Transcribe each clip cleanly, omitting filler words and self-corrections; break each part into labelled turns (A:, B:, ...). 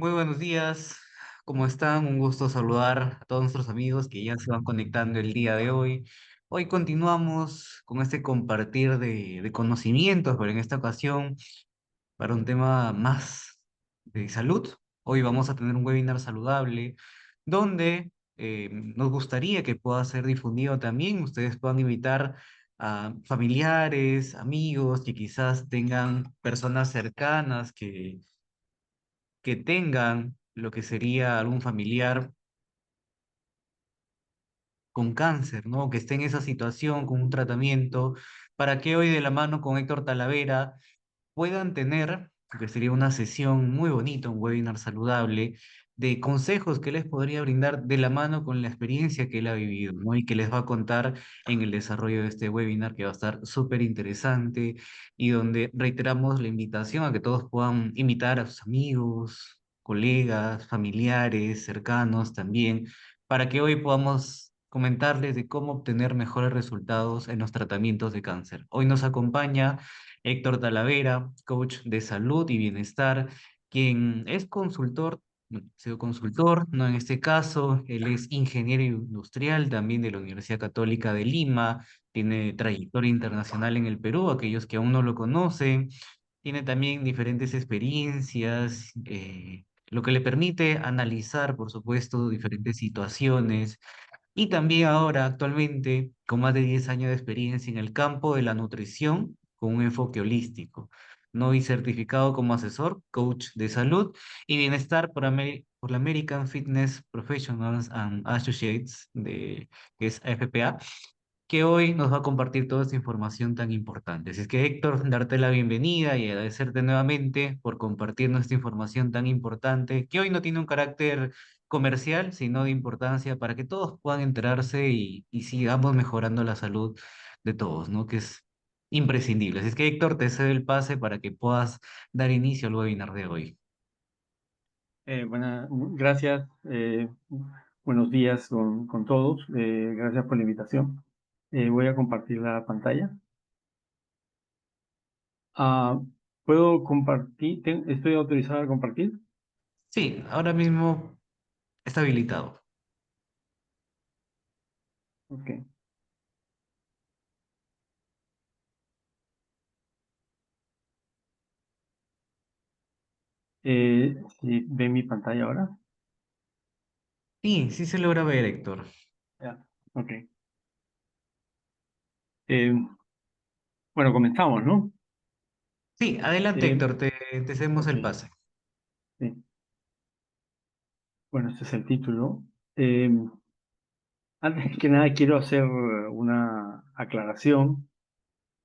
A: Muy buenos días, ¿cómo están? Un gusto saludar a todos nuestros amigos que ya se van conectando el día de hoy. Hoy continuamos con este compartir de conocimientos, pero en esta ocasión para un tema más de salud. Hoy vamos a tener un webinar saludable donde nos gustaría que pueda ser difundido también. Ustedes puedan invitar a familiares, amigos que quizás tengan personas cercanas que tengan lo que sería algún familiar con cáncer, ¿no? Que esté en esa situación con un tratamiento, para que hoy de la mano con Héctor Talavera puedan tener, que sería una sesión muy bonita, un webinar saludable, de consejos que les podría brindar de la mano con la experiencia que él ha vivido, ¿no? Y que les va a contar en el desarrollo de este webinar que va a estar súper interesante y donde reiteramos la invitación a que todos puedan invitar a sus amigos, colegas, familiares, cercanos también, para que hoy podamos comentarles de cómo obtener mejores resultados en los tratamientos de cáncer. Hoy nos acompaña Héctor Talavera, coach de salud y bienestar, quien es consultor, bueno, ha sido consultor, no en este caso, él es ingeniero industrial también de la Universidad Católica de Lima, tiene trayectoria internacional en el Perú, aquellos que aún no lo conocen, tiene también diferentes experiencias, lo que le permite analizar, por supuesto, diferentes situaciones y también ahora, actualmente, con más de 10 años de experiencia en el campo de la nutrición con un enfoque holístico, ¿no? Y certificado como asesor, coach de salud y bienestar por la American Fitness Professionals and Associates, que es AFPA, que hoy nos va a compartir toda esta información tan importante. Así es que, Héctor, darte la bienvenida y agradecerte nuevamente por compartirnos esta información tan importante, que hoy no tiene un carácter comercial, sino de importancia para que todos puedan enterarse y sigamos mejorando la salud de todos, ¿no? Que es imprescindible. Así es que, Héctor, te cedo el pase para que puedas dar inicio al webinar de hoy.
B: Gracias. Buenos días con todos. Gracias por la invitación. Voy a compartir la pantalla. Ah, ¿Puedo compartir? ¿Estoy autorizado a compartir?
A: Sí, ahora mismo está habilitado.
B: Ok. ¿Sí ven mi pantalla ahora?
A: Sí, sí se logra ver, Héctor.
B: Ya. Ok. Eh, bueno, comenzamos, ¿no?
A: Sí, adelante,
B: Eh,
A: Héctor, te cedemos
B: ok.
A: el pase.
B: Sí. Bueno, este es el título. Eh, Antes que nada, quiero hacer una aclaración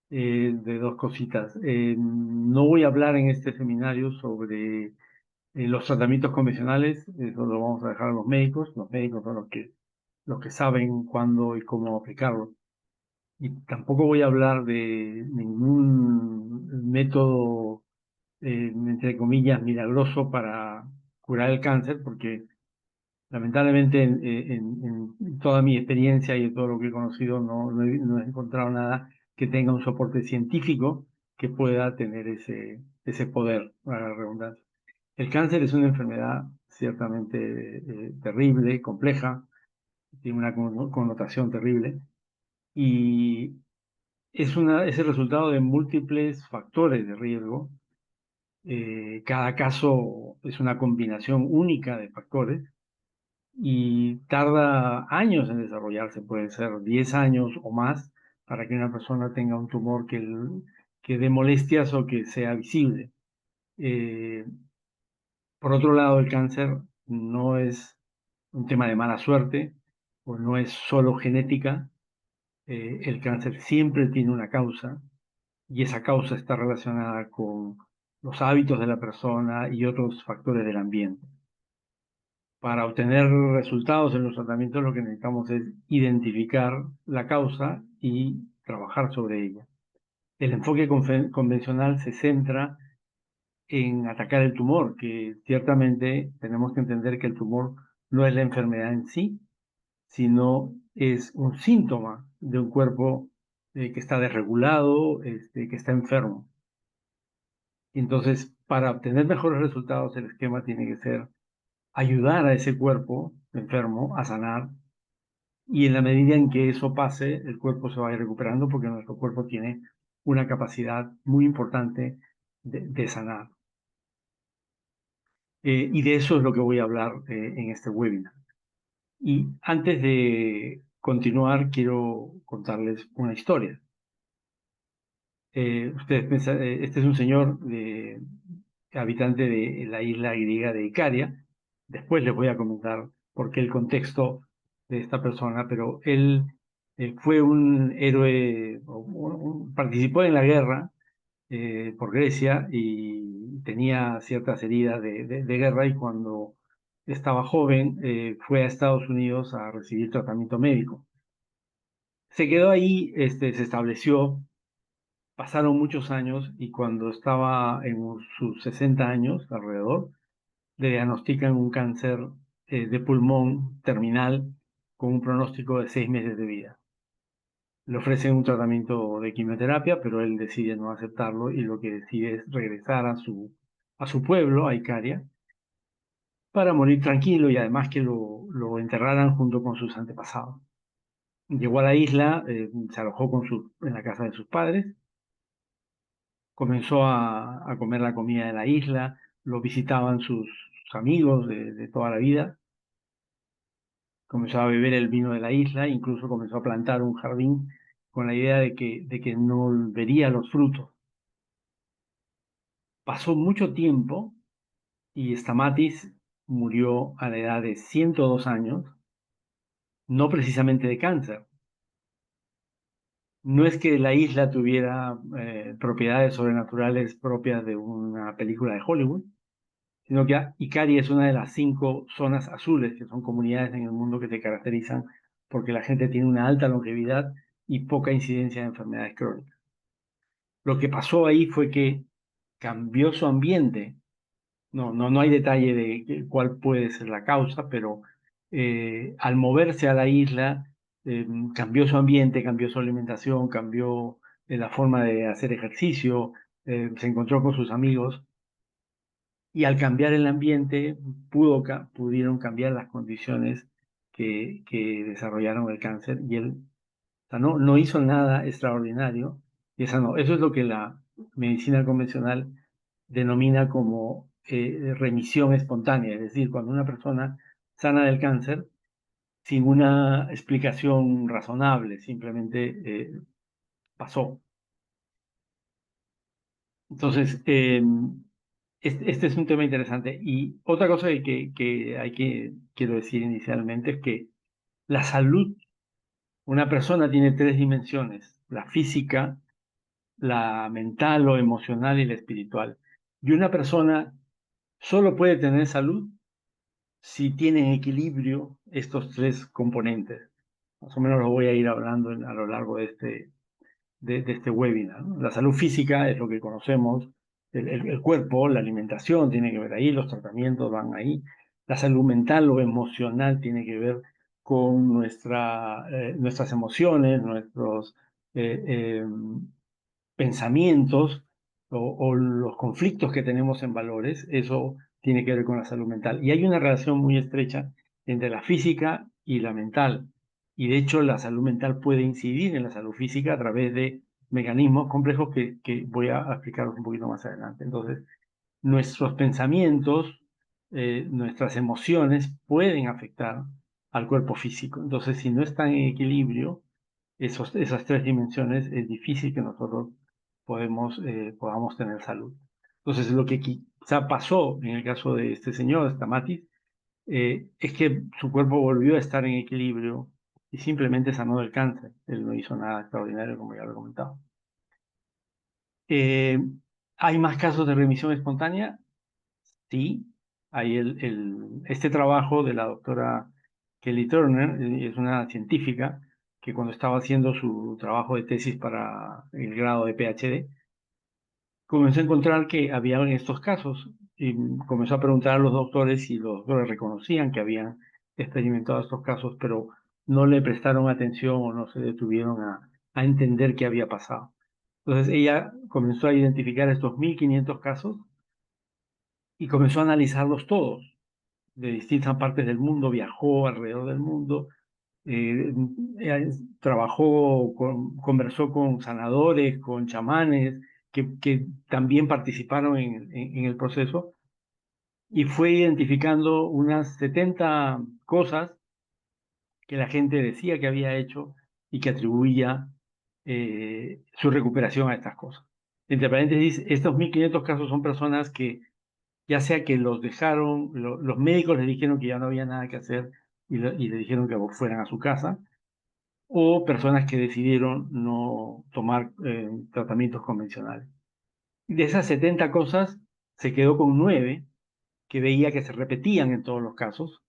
B: de dos cositas. No voy a hablar en este seminario sobre los tratamientos convencionales, eso lo vamos a dejar a los médicos. Los médicos son los que saben cuándo y cómo aplicarlo. Y tampoco voy a hablar de ningún método, entre comillas, milagroso para curar el cáncer, porque lamentablemente en toda mi experiencia y en todo lo que he conocido no he encontrado nada que tenga un soporte científico que pueda tener ese poder, para la redundancia. El cáncer es una enfermedad ciertamente terrible, compleja, tiene una connotación terrible y es el resultado de múltiples factores de riesgo. Cada caso es una combinación única de factores y tarda años en desarrollarse, puede ser 10 años o más, para que una persona tenga un tumor que dé molestias o que sea visible. Eh, por otro lado, el cáncer no es un tema de mala suerte o no es solo genética. El cáncer siempre tiene una causa y esa causa está relacionada con los hábitos de la persona y otros factores del ambiente. Para obtener resultados en los tratamientos lo que necesitamos es identificar la causa y trabajar sobre ella. El enfoque convencional se centra en atacar el tumor, que ciertamente tenemos que entender que el tumor no es la enfermedad en sí, sino es un síntoma de un cuerpo que está desregulado, que está enfermo. Entonces, para obtener mejores resultados, el esquema tiene que ser ayudar a ese cuerpo enfermo a sanar, y en la medida en que eso pase, el cuerpo se va a ir recuperando porque nuestro cuerpo tiene una capacidad muy importante de sanar. Y de eso es lo que voy a hablar en este webinar. Y antes de continuar, quiero contarles una historia. Este es un señor habitante de la isla griega de Icaria. Después les voy a comentar por qué el contexto de esta persona, pero él fue un héroe, participó en la guerra por Grecia y tenía ciertas heridas de guerra, y cuando estaba joven fue a Estados Unidos a recibir tratamiento médico. Se quedó ahí, se estableció. Pasaron muchos años y cuando estaba en sus 60 años alrededor, le diagnostican un cáncer de pulmón terminal con un pronóstico de 6 meses de vida. Le ofrecen un tratamiento de quimioterapia, pero él decide no aceptarlo y lo que decide es regresar a su pueblo, a Icaria, para morir tranquilo y además que lo enterraran junto con sus antepasados. Llegó a la isla, se alojó en la casa de sus padres. Comenzó a comer la comida de la isla, lo visitaban sus amigos de toda la vida, comenzó a beber el vino de la isla, incluso comenzó a plantar un jardín con la idea de que no vería los frutos. Pasó mucho tiempo y Stamatis murió a la edad de 102 años, no precisamente de cáncer. No es que la isla tuviera propiedades sobrenaturales propias de una película de Hollywood, sino que Icari es una de las 5 zonas azules, que son comunidades en el mundo que se caracterizan porque la gente tiene una alta longevidad y poca incidencia de enfermedades crónicas. Lo que pasó ahí fue que cambió su ambiente. No hay detalle de cuál puede ser la causa, pero al moverse a la isla, cambió su ambiente, cambió su alimentación, cambió la forma de hacer ejercicio, se encontró con sus amigos. Y al cambiar el ambiente, pudieron cambiar las condiciones que desarrollaron el cáncer, y él, o sea, no hizo nada extraordinario. Y eso es lo que la medicina convencional denomina como remisión espontánea, es decir, cuando una persona sana del cáncer sin una explicación razonable, simplemente pasó. Entonces, este es un tema interesante. Y otra cosa quiero decir inicialmente es que la salud, una persona tiene 3 dimensiones: la física, la mental o emocional y la espiritual. Y una persona solo puede tener salud si tiene en equilibrio estos 3 componentes. Más o menos lo voy a ir hablando a lo largo de este webinar, ¿no? La salud física es lo que conocemos, el cuerpo, la alimentación tiene que ver ahí, los tratamientos van ahí. La salud mental o emocional tiene que ver con nuestras emociones, nuestros eh, eh, pensamientos o los conflictos que tenemos en valores. Eso tiene que ver con la salud mental. Y hay una relación muy estrecha entre la física y la mental. Y de hecho la salud mental puede incidir en la salud física a través de mecanismos complejos que voy a explicaros un poquito más adelante. Entonces, nuestros pensamientos, nuestras emociones pueden afectar al cuerpo físico. Entonces, si no están en equilibrio, esas 3 dimensiones, es difícil que nosotros podamos tener salud. Entonces, lo que quizá pasó en el caso de este señor, Stamatis, es que su cuerpo volvió a estar en equilibrio y simplemente sanó del cáncer. Él no hizo nada extraordinario, como ya lo he comentado. Eh, ¿Hay más casos de remisión espontánea? Sí. Hay este trabajo de la doctora Kelly Turner, es una científica que cuando estaba haciendo su trabajo de tesis para el grado de PhD, comenzó a encontrar que había en estos casos, y comenzó a preguntar a los doctores si los doctores reconocían que habían experimentado estos casos, pero no le prestaron atención o no se detuvieron a entender qué había pasado. Entonces ella comenzó a identificar estos 1.500 casos y comenzó a analizarlos todos de distintas partes del mundo, viajó alrededor del mundo, eh, trabajó, conversó con sanadores, con chamanes, que también participaron en el proceso, y fue identificando unas 70 cosas que la gente decía que había hecho y que atribuía su recuperación a estas cosas. Entre paréntesis, estos 1.500 casos son personas que ya sea que los dejaron, los médicos les dijeron que ya no había nada que hacer y le dijeron que fueran a su casa, o personas que decidieron no tomar tratamientos convencionales. De esas 70 cosas, se quedó con 9 que veía que se repetían en todos los casos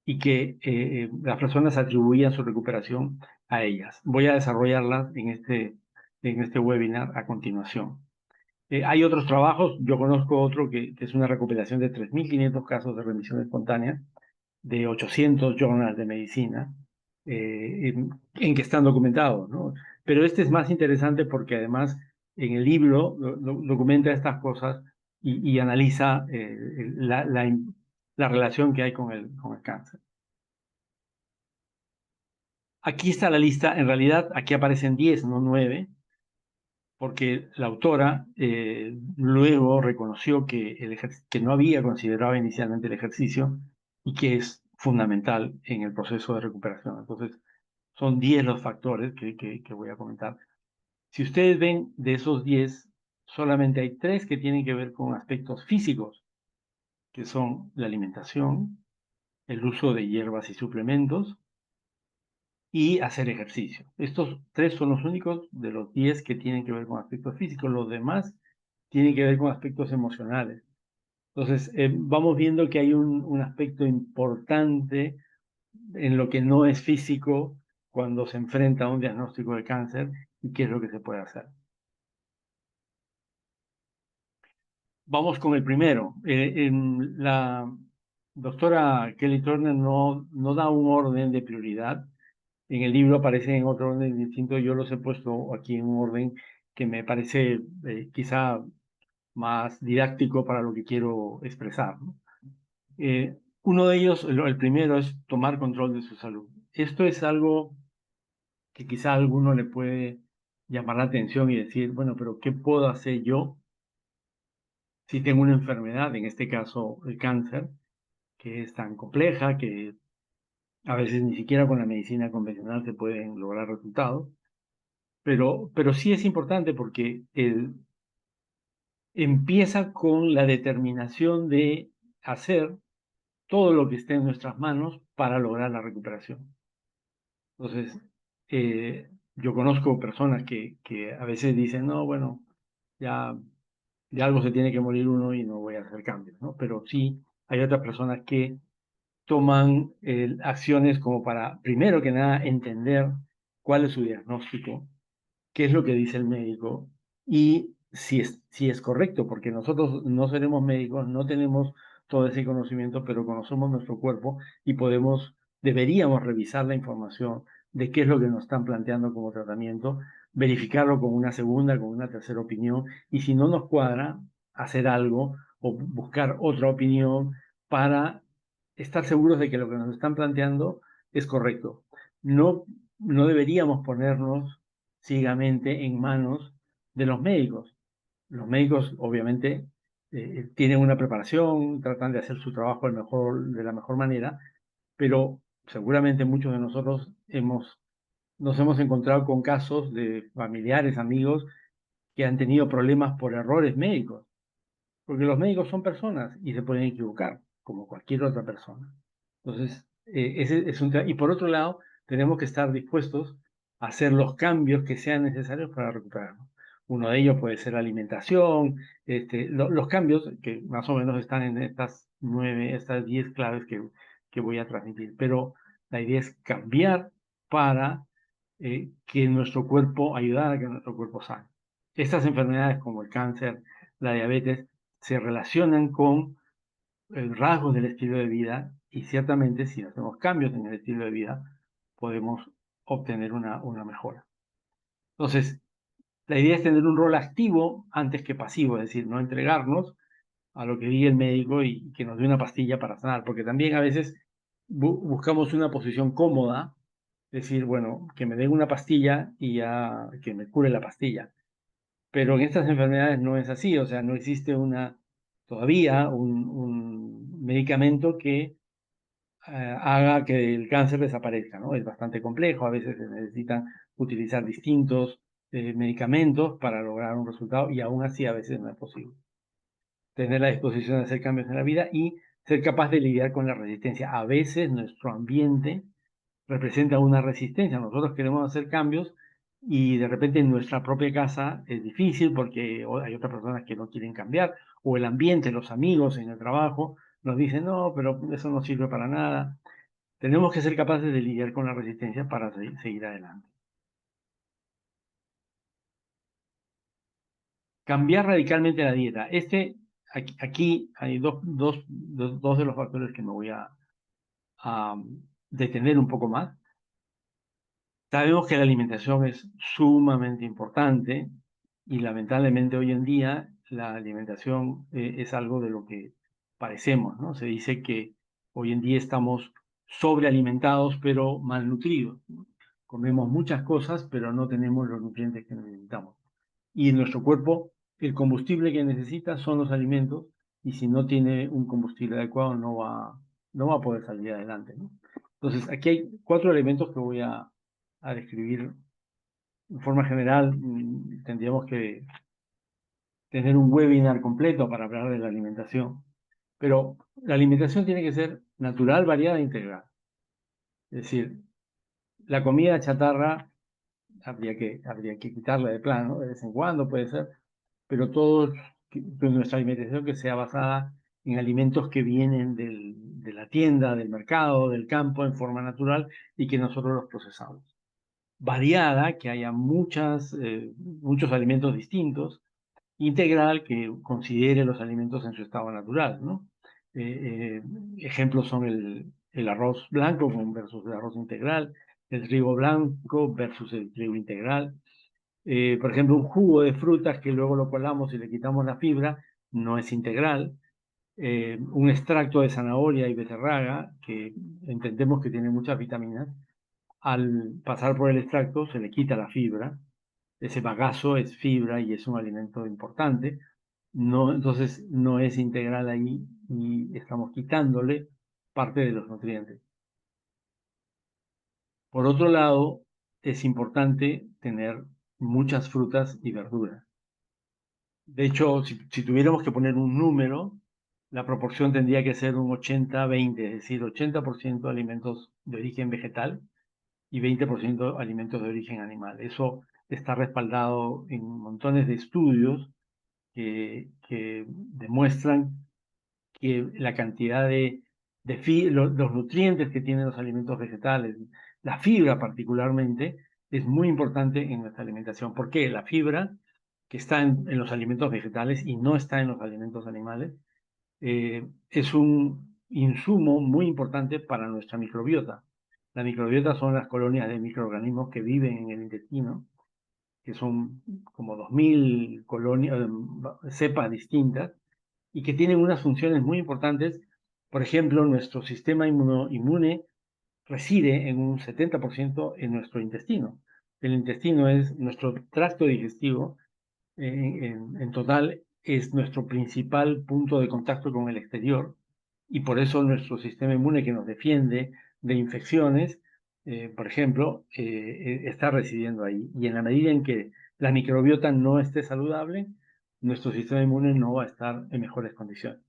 B: y que las personas atribuían su recuperación a ellas. Voy a desarrollarlas en este webinar a continuación. Hay otros trabajos, yo conozco otro que es una recopilación de 3.500 casos de remisión espontánea, de 800 journals de medicina, en que están documentados, ¿no? Pero este es más interesante porque además en el libro documenta estas cosas y analiza la relación que hay con el cáncer. Aquí está la lista, en realidad aquí aparecen 10, no 9, porque la autora luego reconoció que no había considerado inicialmente el ejercicio y que es fundamental en el proceso de recuperación. Entonces, son 10 los factores que voy a comentar. Si ustedes ven de esos 10, solamente hay 3 que tienen que ver con aspectos físicos, que son la alimentación, el uso de hierbas y suplementos y hacer ejercicio. Estos 3 son los únicos de los 10 que tienen que ver con aspectos físicos. Los demás tienen que ver con aspectos emocionales. Entonces, vamos viendo que hay un aspecto importante en lo que no es físico cuando se enfrenta a un diagnóstico de cáncer y qué es lo que se puede hacer. Vamos con el primero. La doctora Kelly Turner no da un orden de prioridad. En el libro aparece en otro orden distinto. Yo los he puesto aquí en un orden que me parece quizá más didáctico para lo que quiero expresar, ¿no? Uno de ellos, el primero, es tomar control de su salud. Esto es algo que quizá a alguno le puede llamar la atención y decir, bueno, pero ¿qué puedo hacer yo si tengo una enfermedad, en este caso el cáncer, que es tan compleja que a veces ni siquiera con la medicina convencional se pueden lograr resultados? Pero sí es importante porque empieza con la determinación de hacer todo lo que esté en nuestras manos para lograr la recuperación. Entonces, yo conozco personas que a veces dicen, no, bueno, ya de algo se tiene que morir uno y no voy a hacer cambios, ¿no? Pero sí hay otras personas que toman acciones como para, primero que nada, entender cuál es su diagnóstico, qué es lo que dice el médico y si es correcto, porque nosotros no seremos médicos, no tenemos todo ese conocimiento, pero conocemos nuestro cuerpo y deberíamos revisar la información de qué es lo que nos están planteando como tratamiento, verificarlo con una segunda, con una tercera opinión, y si no nos cuadra, hacer algo o buscar otra opinión para estar seguros de que lo que nos están planteando es correcto. No, no deberíamos ponernos ciegamente en manos de los médicos. Los médicos, obviamente, tienen una preparación, tratan de hacer su trabajo de la mejor manera, pero seguramente muchos de nosotros nos hemos encontrado con casos de familiares, amigos, que han tenido problemas por errores médicos, porque los médicos son personas y se pueden equivocar, como cualquier otra persona. Entonces, y por otro lado, tenemos que estar dispuestos a hacer los cambios que sean necesarios para recuperarnos. Uno de ellos puede ser la alimentación, los cambios que más o menos están en estas 10 claves que voy a transmitir. Pero la idea es cambiar para que nuestro cuerpo, ayudar a que nuestro cuerpo sane. Estas enfermedades como el cáncer, la diabetes, se relacionan con rasgos del estilo de vida y ciertamente si hacemos cambios en el estilo de vida podemos obtener una mejora. Entonces, la idea es tener un rol activo antes que pasivo, es decir, no entregarnos, a lo que diga el médico y que nos dé una pastilla para sanar, porque también a veces buscamos una posición cómoda, decir, bueno, que me den una pastilla y ya que me cure la pastilla. Pero en estas enfermedades no es así, o sea, no existe todavía un medicamento que haga que el cáncer desaparezca, ¿no? Es bastante complejo, a veces se necesitan utilizar distintos medicamentos para lograr un resultado y aún así a veces no es posible. Tener la disposición de hacer cambios en la vida y ser capaz de lidiar con la resistencia. A veces nuestro ambiente representa una resistencia. Nosotros queremos hacer cambios y de repente en nuestra propia casa es difícil porque hay otras personas que no quieren cambiar, o el ambiente, los amigos en el trabajo nos dicen, no, pero eso no sirve para nada. Tenemos que ser capaces de lidiar con la resistencia para seguir adelante. Cambiar radicalmente la dieta. Aquí hay dos de los factores que me voy a detener un poco más. Sabemos que la alimentación es sumamente importante y lamentablemente hoy en día la alimentación es algo de lo que padecemos, ¿no? Se dice que hoy en día estamos sobrealimentados pero malnutridos, ¿no? Comemos muchas cosas pero no tenemos los nutrientes que necesitamos. Y nuestro cuerpo, el combustible que necesita son los alimentos y si no tiene un combustible adecuado no va a poder salir adelante, ¿no? Entonces, aquí hay 4 elementos que voy a describir de forma general. Tendríamos que tener un webinar completo para hablar de la alimentación, pero la alimentación tiene que ser natural, variada e integral. Es decir, la comida chatarra habría que quitarla de plano, de vez en cuando puede ser, pero nuestra alimentación que sea basada en alimentos que vienen de la tienda, del mercado, del campo en forma natural y que nosotros los procesamos. Variada, que haya muchos alimentos distintos, integral, que considere los alimentos en su estado natural, ¿no? Ejemplos son el arroz blanco versus el arroz integral, el trigo blanco versus el trigo integral. Por ejemplo, un jugo de frutas que luego lo colamos y le quitamos la fibra, no es integral. Un extracto de zanahoria y beterraga, que entendemos que tiene muchas vitaminas, al pasar por el extracto se le quita la fibra. Ese bagazo es fibra y es un alimento importante. No, entonces no es integral ahí y estamos quitándole parte de los nutrientes. Por otro lado, es importante tener muchas frutas y verduras. De hecho, si tuviéramos que poner un número, la proporción tendría que ser un 80-20, es decir, 80% alimentos de origen vegetal y 20% alimentos de origen animal. Eso está respaldado en montones de estudios que demuestran que la cantidad los nutrientes que tienen los alimentos vegetales, la fibra particularmente, es muy importante en nuestra alimentación. ¿Por qué? La fibra que está en los alimentos vegetales y no está en los alimentos animales, es un insumo muy importante para nuestra microbiota. La microbiota son las colonias de microorganismos que viven en el intestino, que son como 2000 cepas distintas y que tienen unas funciones muy importantes. Por ejemplo, nuestro sistema inmune reside en un 70% en nuestro intestino. El intestino es nuestro tracto digestivo, en total es nuestro principal punto de contacto con el exterior y por eso nuestro sistema inmune que nos defiende de infecciones, por ejemplo, está residiendo ahí. Y en la medida en que la microbiota no esté saludable, nuestro sistema inmune no va a estar en mejores condiciones.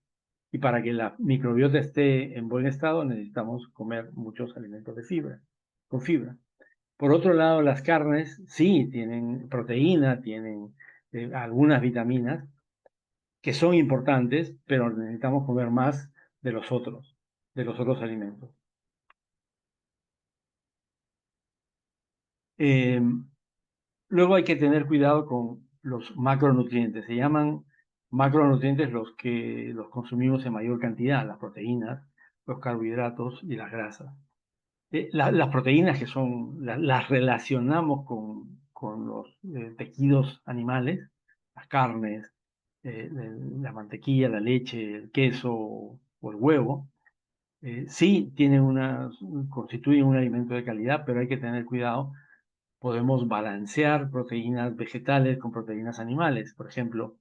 B: Y para que la microbiota esté en buen estado, necesitamos comer muchos alimentos con fibra. Por otro lado, las carnes sí tienen proteína, tienen algunas vitaminas que son importantes, pero necesitamos comer más de los otros alimentos. Eh, Luego hay que tener cuidado con los macronutrientes. Se llaman macronutrientes los que los consumimos en mayor cantidad, las proteínas, los carbohidratos y las grasas. Las proteínas que las relacionamos con los tejidos animales, las carnes, la mantequilla, la leche, el queso o el huevo, sí tienen constituyen un alimento de calidad, pero hay que tener cuidado. Podemos balancear proteínas vegetales con proteínas animales. Por ejemplo,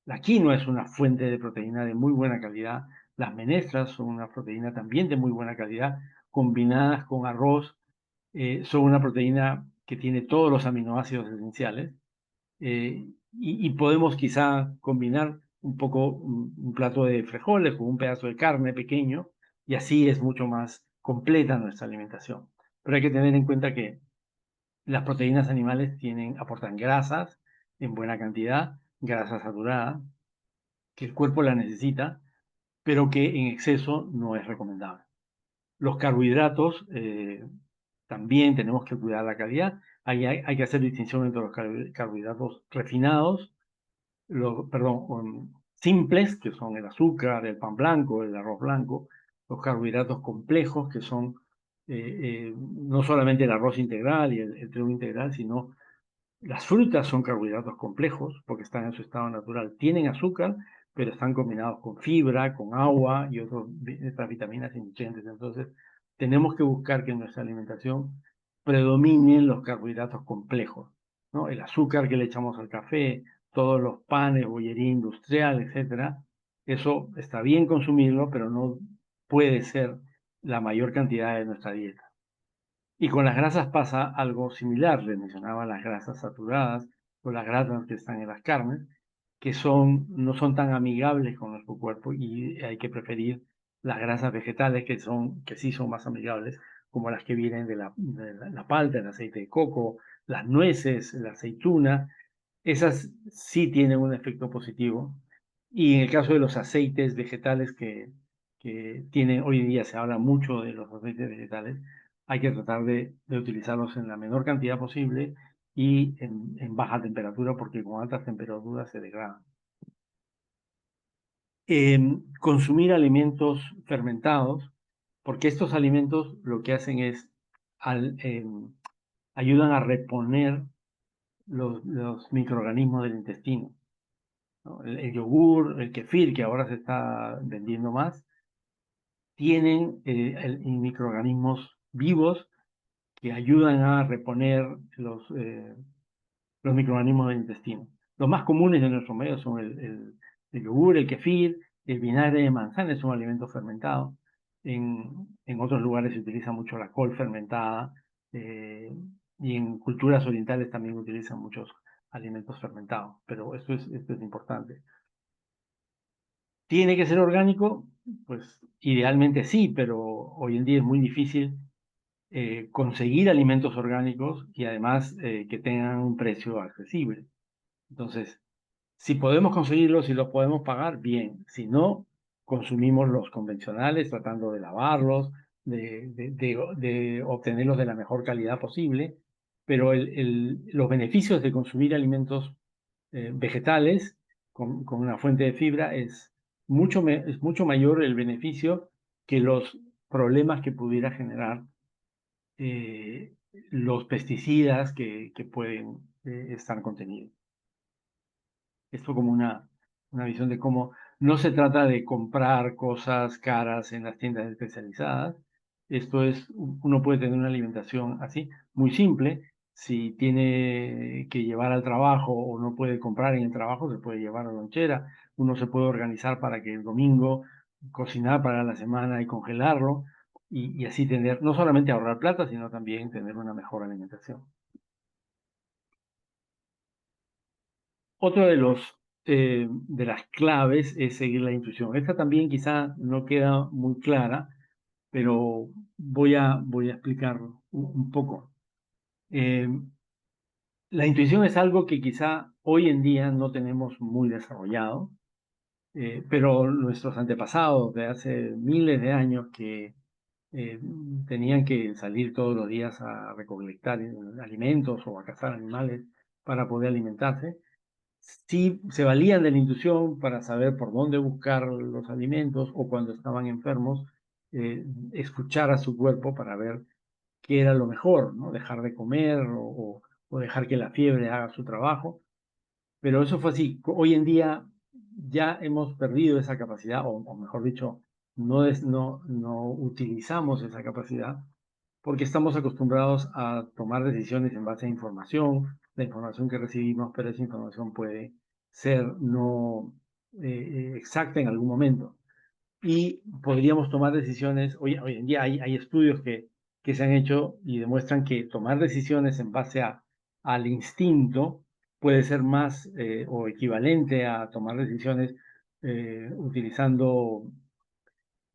B: la quinoa es una fuente de proteína de muy buena calidad. Las menestras son una proteína también de muy buena calidad. Combinadas con arroz, son una proteína que tiene todos los aminoácidos esenciales. Y podemos quizá combinar un poco un plato de frijoles con un pedazo de carne pequeño y así es mucho más completa nuestra alimentación. Pero hay que tener en cuenta que las proteínas animales aportan grasas en buena cantidad, grasa saturada, que el cuerpo la necesita, pero que en exceso no es recomendable. Los carbohidratos, también tenemos que cuidar la calidad. Hay que hacer distinción entre los carbohidratos refinados, simples, que son el azúcar, el pan blanco, el arroz blanco, los carbohidratos complejos, que son no solamente el arroz integral y el trigo integral, sino las frutas son carbohidratos complejos porque están en su estado natural. Tienen azúcar, pero están combinados con fibra, con agua y otras vitaminas y nutrientes. Entonces, tenemos que buscar que en nuestra alimentación predominen los carbohidratos complejos, ¿no? El azúcar que le echamos al café, todos los panes, bollería industrial, etcétera. Eso está bien consumirlo, pero no puede ser la mayor cantidad de nuestra dieta. Y con las grasas pasa algo similar. Les mencionaba las grasas saturadas o las grasas que están en las carnes, que no son tan amigables con nuestro cuerpo y hay que preferir las grasas vegetales que sí son más amigables, como las que vienen de la palta, el aceite de coco, las nueces, la aceituna. Esas sí tienen un efecto positivo. Y en el caso de los aceites vegetales que tienen, hoy en día se habla mucho de los aceites vegetales, hay que tratar de utilizarlos en la menor cantidad posible y en baja temperatura, porque con altas temperaturas se degradan. Consumir alimentos fermentados, porque estos alimentos lo que hacen es ayudan a reponer los microorganismos del intestino, ¿no? El yogur, el kefir, que ahora se está vendiendo más, tienen microorganismos vivos que ayudan a reponer los microorganismos del intestino. Los más comunes de nuestro medio son el yogur, el kefir, el vinagre de manzana, es un alimento fermentado. En otros lugares se utiliza mucho la col fermentada, y en culturas orientales también utilizan muchos alimentos fermentados, pero esto es importante. ¿Tiene que ser orgánico? Pues idealmente sí, pero hoy en día es muy difícil conseguir alimentos orgánicos y además que tengan un precio accesible. Entonces, si podemos conseguirlos y los podemos pagar, bien. Si no, consumimos los convencionales tratando de lavarlos, de obtenerlos de la mejor calidad posible, pero los beneficios de consumir alimentos vegetales con una fuente de fibra es mucho mayor el beneficio que los problemas que pudiera generar eh, los pesticidas que pueden estar contenidos. Esto como una visión de cómo no se trata de comprar cosas caras en las tiendas especializadas. Uno puede tener una alimentación así, muy simple. Si tiene que llevar al trabajo o no puede comprar en el trabajo, se puede llevar a la lonchera. Uno se puede organizar para que el domingo cocinar para la semana y congelarlo y así tener, no solamente ahorrar plata, sino también tener una mejor alimentación. Otro de las claves es seguir la intuición. Esta también quizá no queda muy clara, pero voy a explicar un poco. Eh, la intuición es algo que quizá hoy en día no tenemos muy desarrollado, pero nuestros antepasados de hace miles de años que eh, tenían que salir todos los días a recolectar alimentos o a cazar animales para poder alimentarse, sí se valían de la intuición para saber por dónde buscar los alimentos o cuando estaban enfermos, escuchar a su cuerpo para ver qué era lo mejor, ¿no? Dejar de comer o dejar que la fiebre haga su trabajo. Pero eso fue así. Hoy en día ya hemos perdido esa capacidad, o mejor dicho, no utilizamos esa capacidad porque estamos acostumbrados a tomar decisiones en base a información, la información que recibimos, pero esa información puede ser no exacta en algún momento. Y podríamos tomar decisiones, hoy en día hay estudios que se han hecho y demuestran que tomar decisiones en base al instinto puede ser más o equivalente a tomar decisiones utilizando,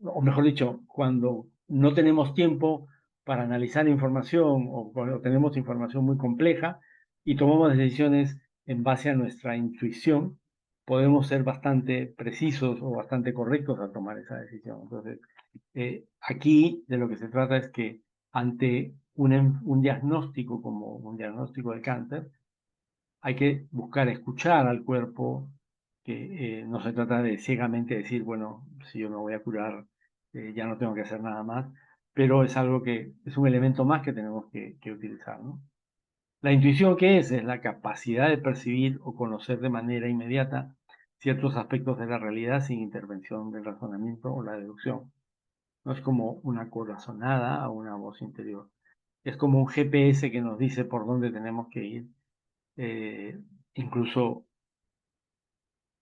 B: o mejor dicho, cuando no tenemos tiempo para analizar información o cuando tenemos información muy compleja y tomamos decisiones en base a nuestra intuición, podemos ser bastante precisos o bastante correctos al tomar esa decisión. Entonces, aquí de lo que se trata es que ante un diagnóstico como un diagnóstico de cáncer, hay que buscar escuchar al cuerpo, que no se trata de ciegamente decir, bueno, si yo me voy a curar, ya no tengo que hacer nada más, pero es algo que es un elemento más que tenemos que utilizar, ¿no? La intuición, ¿qué es? Es la capacidad de percibir o conocer de manera inmediata ciertos aspectos de la realidad sin intervención del razonamiento o la deducción. No es como una corazonada o una voz interior. Es como un GPS que nos dice por dónde tenemos que ir, eh, incluso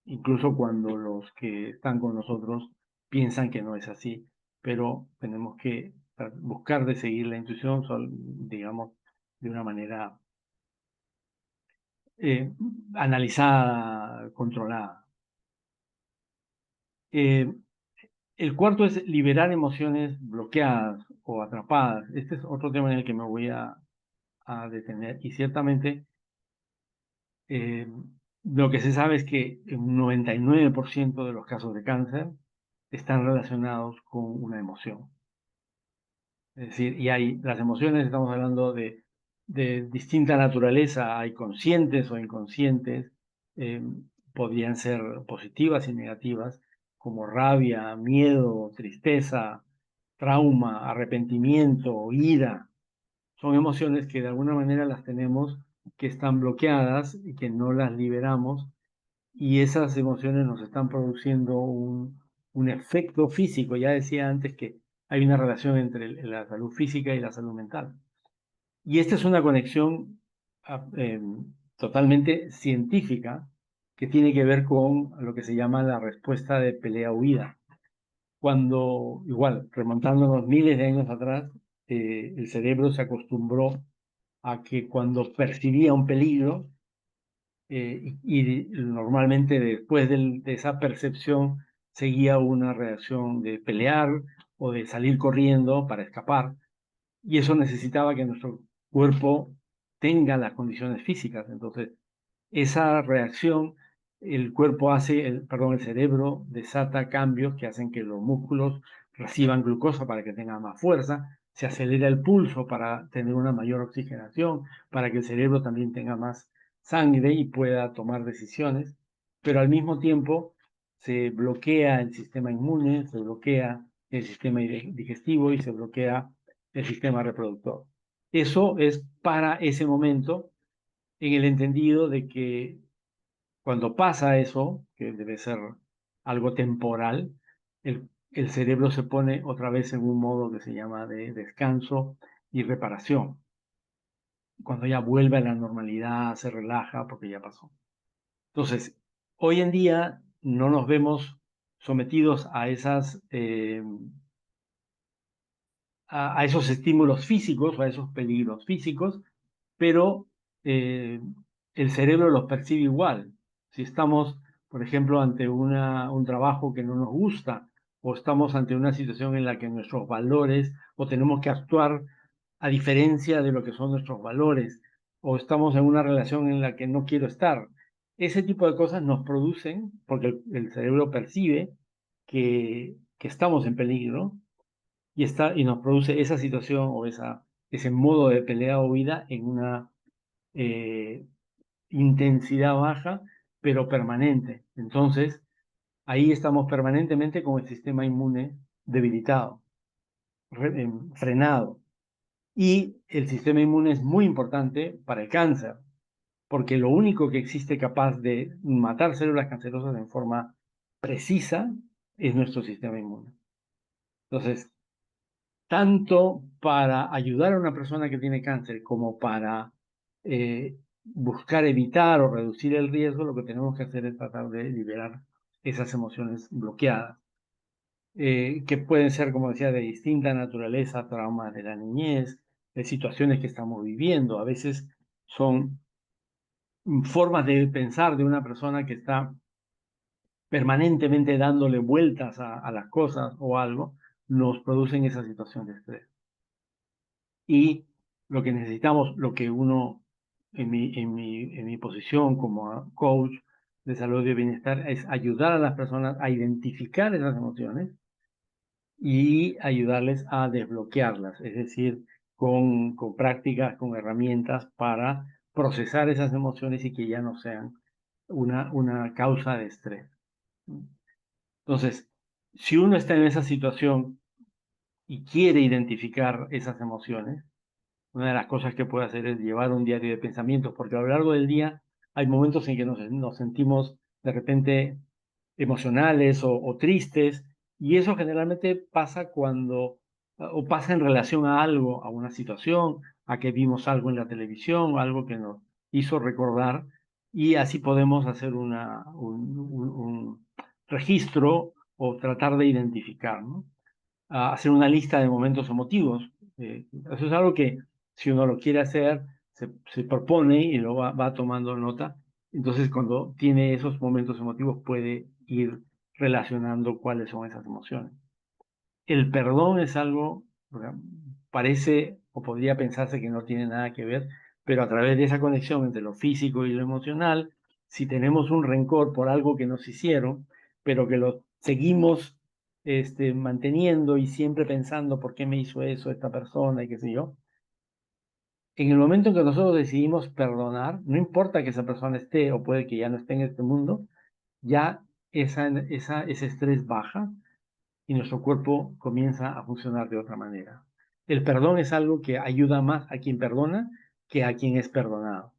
B: incluso cuando los que están con nosotros piensan que no es así, pero tenemos que buscar de seguir la intuición, digamos, de una manera eh, analizada, controlada. Eh, el cuarto es liberar emociones bloqueadas o atrapadas. Este es otro tema en el que me voy a detener y ciertamente eh, lo que se sabe es que un 99% de los casos de cáncer están relacionados con una emoción. Es decir, y hay las emociones, estamos hablando de distinta naturaleza, hay conscientes o inconscientes, eh, podrían ser positivas y negativas, como rabia, miedo, tristeza, trauma, arrepentimiento, ira. Son emociones que de alguna manera las tenemos, que están bloqueadas y que no las liberamos, y esas emociones nos están produciendo un efecto físico. Ya decía antes que hay una relación entre la salud física y la salud mental. Y esta es una conexión totalmente científica que tiene que ver con lo que se llama la respuesta de pelea-huida. Cuando, igual, remontándonos miles de años atrás, el cerebro se acostumbró a que cuando percibía un peligro, y normalmente después de esa percepción seguía una reacción de pelear o de salir corriendo para escapar, y eso necesitaba que nuestro cuerpo tenga las condiciones físicas. Entonces, esa reacción, el cuerpo hace, perdón, el cerebro desata cambios que hacen que los músculos reciban glucosa para que tengan más fuerza, se acelera el pulso para tener una mayor oxigenación, para que el cerebro también tenga más sangre y pueda tomar decisiones, pero al mismo tiempo se bloquea el sistema inmune, se bloquea el sistema digestivo y se bloquea el sistema reproductor. Eso es para ese momento, en el entendido de que cuando pasa eso, que debe ser algo temporal, el cerebro se pone otra vez en un modo que se llama de descanso y reparación. Cuando ya vuelve a la normalidad, se relaja porque ya pasó. Entonces, hoy en día no nos vemos sometidos a esos estímulos físicos o a esos peligros físicos, pero eh, el cerebro los percibe igual. Si estamos, por ejemplo, ante un trabajo que no nos gusta o estamos ante una situación en la que nuestros valores o tenemos que actuar a diferencia de lo que son nuestros valores o estamos en una relación en la que no quiero estar, ese tipo de cosas nos producen, porque el cerebro percibe que estamos en peligro y nos produce esa situación o ese modo de pelea o huida en una eh, intensidad baja, pero permanente. Entonces, ahí estamos permanentemente con el sistema inmune debilitado, frenado. Y el sistema inmune es muy importante para el cáncer. porque lo único que existe capaz de matar células cancerosas en forma precisa es nuestro sistema inmune. Entonces, tanto para ayudar a una persona que tiene cáncer como para buscar evitar o reducir el riesgo, lo que tenemos que hacer es tratar de liberar esas emociones bloqueadas, que pueden ser, como decía, de distinta naturaleza, traumas de la niñez, de situaciones que estamos viviendo. A veces son formas de pensar de una persona que está permanentemente dándole vueltas a las cosas o algo, nos producen esa situación de estrés. Y lo que necesitamos, lo que uno, en mi posición como coach de salud y bienestar, es ayudar a las personas a identificar esas emociones y ayudarles a desbloquearlas, es decir, con prácticas, con herramientas para procesar esas emociones y que ya no sean una causa de estrés. Entonces, si uno está en esa situación y quiere identificar esas emociones, una de las cosas que puede hacer es llevar un diario de pensamientos, porque a lo largo del día hay momentos en que nos sentimos de repente emocionales o tristes, y eso generalmente pasa cuando, o pasa en relación a algo, a una situación, a que vimos algo en la televisión, o algo que nos hizo recordar, y así podemos hacer un registro o tratar de identificar, ¿no? A hacer una lista de momentos emotivos. Eso es algo que si uno lo quiere hacer, se propone y lo va tomando nota. Entonces, cuando tiene esos momentos emotivos, puede ir relacionando cuáles son esas emociones. El perdón es algo, o sea, parece o podría pensarse que no tiene nada que ver, pero a través de esa conexión entre lo físico y lo emocional, si tenemos un rencor por algo que nos hicieron, pero que lo seguimos manteniendo y siempre pensando por qué me hizo eso esta persona y qué sé yo, en el momento en que nosotros decidimos perdonar, no importa que esa persona esté o puede que ya no esté en este mundo, ya ese estrés baja y nuestro cuerpo comienza a funcionar de otra manera. El perdón es algo que ayuda más a quien perdona que a quien es perdonado.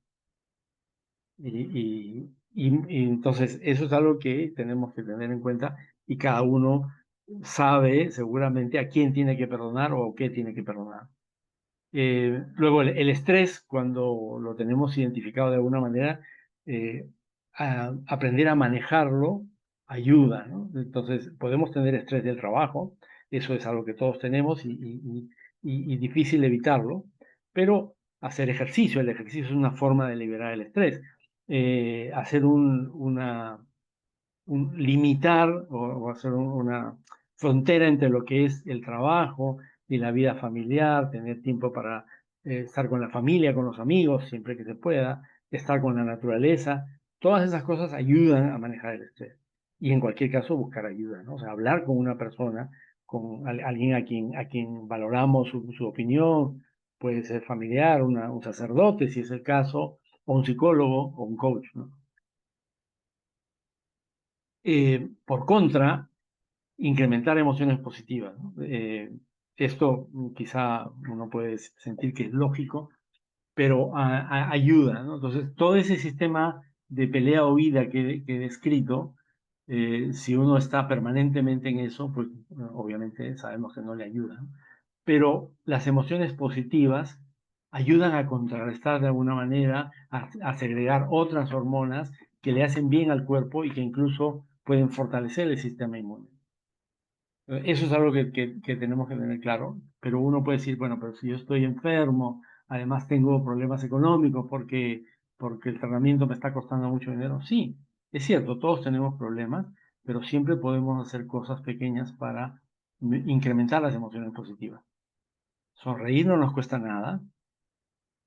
B: Y entonces eso es algo que tenemos que tener en cuenta y cada uno sabe seguramente a quién tiene que perdonar o qué tiene que perdonar. Luego el estrés, cuando lo tenemos identificado de alguna manera, aprender a manejarlo ayuda, ¿no? Entonces, podemos tener estrés del trabajo, eso es algo que todos tenemos y difícil evitarlo, pero hacer ejercicio, el ejercicio es una forma de liberar el estrés. Hacer limitar o hacer una frontera entre lo que es el trabajo y la vida familiar, tener tiempo para estar con la familia, con los amigos, siempre que se pueda, estar con la naturaleza, todas esas cosas ayudan a manejar el estrés. Y en cualquier caso, buscar ayuda, ¿no? O sea, hablar con una persona, con alguien a quien valoramos su opinión, puede ser familiar, un sacerdote, si es el caso, o un psicólogo o un coach, ¿no? Por contra, incrementar emociones positivas, ¿no? Esto quizá uno puede sentir que es lógico, pero ayuda, ¿no? Entonces, todo ese sistema de pelea o vida que he descrito, si uno está permanentemente en eso, pues obviamente sabemos que no le ayuda, ¿no? Pero las emociones positivas ayudan a contrarrestar de alguna manera, a segregar otras hormonas que le hacen bien al cuerpo y que incluso pueden fortalecer el sistema inmune. Eso es algo que tenemos que tener claro, pero uno puede decir, bueno, pero si yo estoy enfermo, además tengo problemas económicos porque el tratamiento me está costando mucho dinero. Sí, es cierto, todos tenemos problemas, pero siempre podemos hacer cosas pequeñas para incrementar las emociones positivas. Sonreír no nos cuesta nada.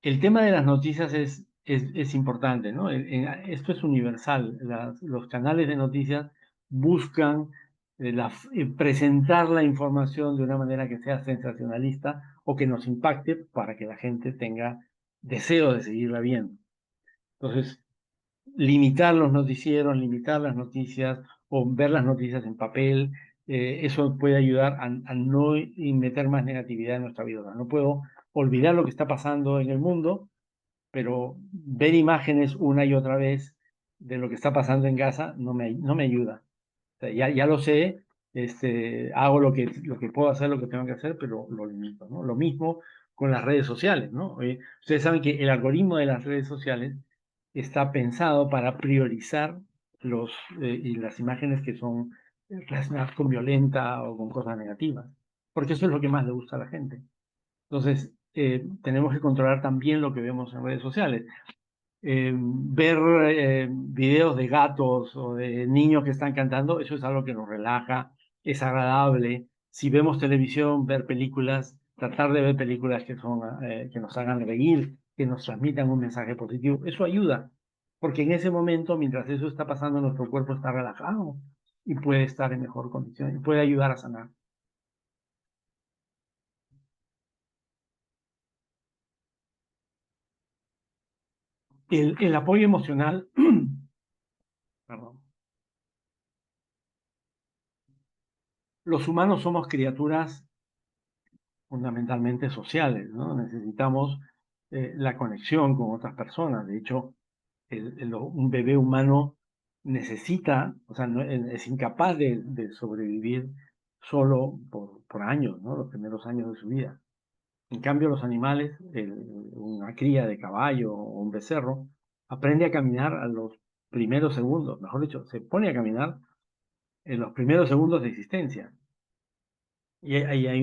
B: El tema de las noticias es importante, ¿no? Esto es universal. Los canales de noticias buscan presentar la información de una manera que sea sensacionalista o que nos impacte para que la gente tenga deseo de seguirla viendo. Entonces, limitar los noticieros, limitar las noticias o ver las noticias en papel, eso puede ayudar a no meter más negatividad en nuestra vida. No puedo olvidar lo que está pasando en el mundo, pero ver imágenes una y otra vez de lo que está pasando en Gaza no me ayuda. O sea, ya lo sé, hago lo que puedo hacer, lo que tengo que hacer, pero lo limito, ¿no? Lo mismo con las redes sociales, ¿no? Ustedes saben que el algoritmo de las redes sociales está pensado para priorizar y las imágenes que son relacionadas con violenta o con cosas negativas, porque eso es lo que más le gusta a la gente. Entonces, tenemos que controlar también lo que vemos en redes sociales. Ver videos de gatos o de niños que están cantando, eso es algo que nos relaja, es agradable. Si vemos televisión, ver películas, tratar de ver películas que nos hagan reír, que nos transmitan un mensaje positivo, eso ayuda, porque en ese momento, mientras eso está pasando, nuestro cuerpo está relajado y puede estar en mejor condición y puede ayudar a sanar. El apoyo emocional, perdón. Los humanos somos criaturas fundamentalmente sociales, ¿no? Necesitamos la conexión con otras personas. De hecho, un bebé humano necesita, o sea, es incapaz de sobrevivir solo por años, ¿no? Los primeros años de su vida. En cambio, los animales, una cría de caballo o un becerro, aprende a caminar a los primeros segundos, mejor dicho, se pone a caminar en los primeros segundos de existencia. Y ahí hay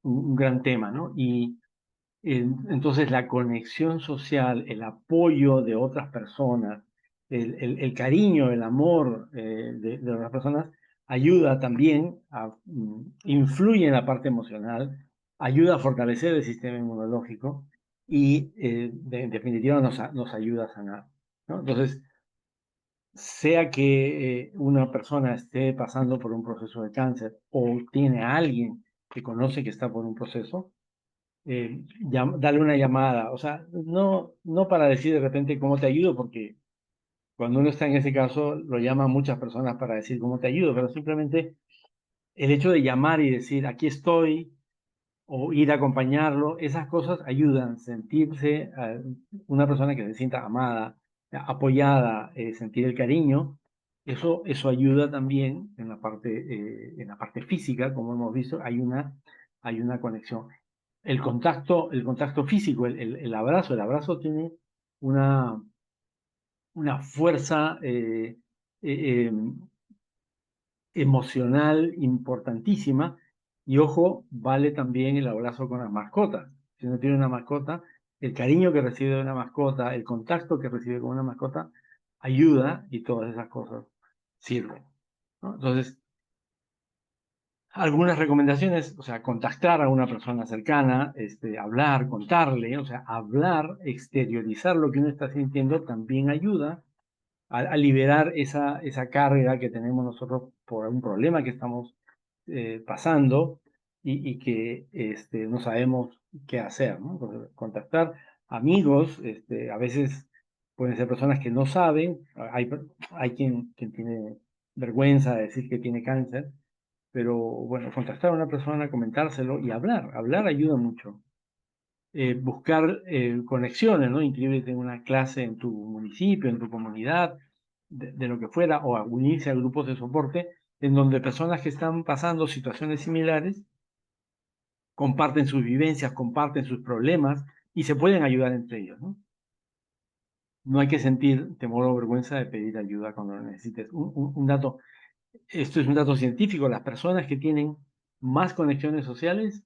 B: un gran tema, ¿no? Y entonces la conexión social, el apoyo de otras personas, el cariño, el amor de otras personas, ayuda también influye en la parte emocional, ayuda a fortalecer el sistema inmunológico y en definitiva nos ayuda a sanar, ¿no? Entonces, sea que una persona esté pasando por un proceso de cáncer o tiene a alguien que conoce que está por un proceso, dale una llamada. O sea, no para decir de repente cómo te ayudo, porque cuando uno está en ese caso, lo llaman muchas personas para decir cómo te ayudo, pero simplemente el hecho de llamar y decir, aquí estoy, o ir a acompañarlo, esas cosas ayudan, sentirse una persona que se sienta amada, apoyada, sentir el cariño, eso ayuda también en la parte física, como hemos visto, hay una conexión. El contacto físico, el abrazo tiene una, una fuerza emocional importantísima. Y ojo, vale también el abrazo con las mascotas. Si uno tiene una mascota, el cariño que recibe de una mascota, el contacto que recibe con una mascota, ayuda y todas esas cosas sirven, ¿no? Entonces, algunas recomendaciones, o sea, contactar a una persona cercana, hablar, contarle, o sea, hablar, exteriorizar lo que uno está sintiendo también ayuda a liberar esa carga que tenemos nosotros por un problema que estamos pasando y que no sabemos qué hacer, ¿no? Entonces, contactar amigos, a veces pueden ser personas que no saben, hay quien tiene vergüenza de decir que tiene cáncer, pero bueno, contactar a una persona, comentárselo y hablar ayuda mucho. Buscar conexiones, ¿no? Inscribirte en una clase en tu municipio, en tu comunidad, de lo que fuera, o a unirse a grupos de soporte en donde personas que están pasando situaciones similares comparten sus vivencias, comparten sus problemas y se pueden ayudar entre ellos, ¿no? No hay que sentir temor o vergüenza de pedir ayuda cuando lo necesites. Un dato, esto es un dato científico, las personas que tienen más conexiones sociales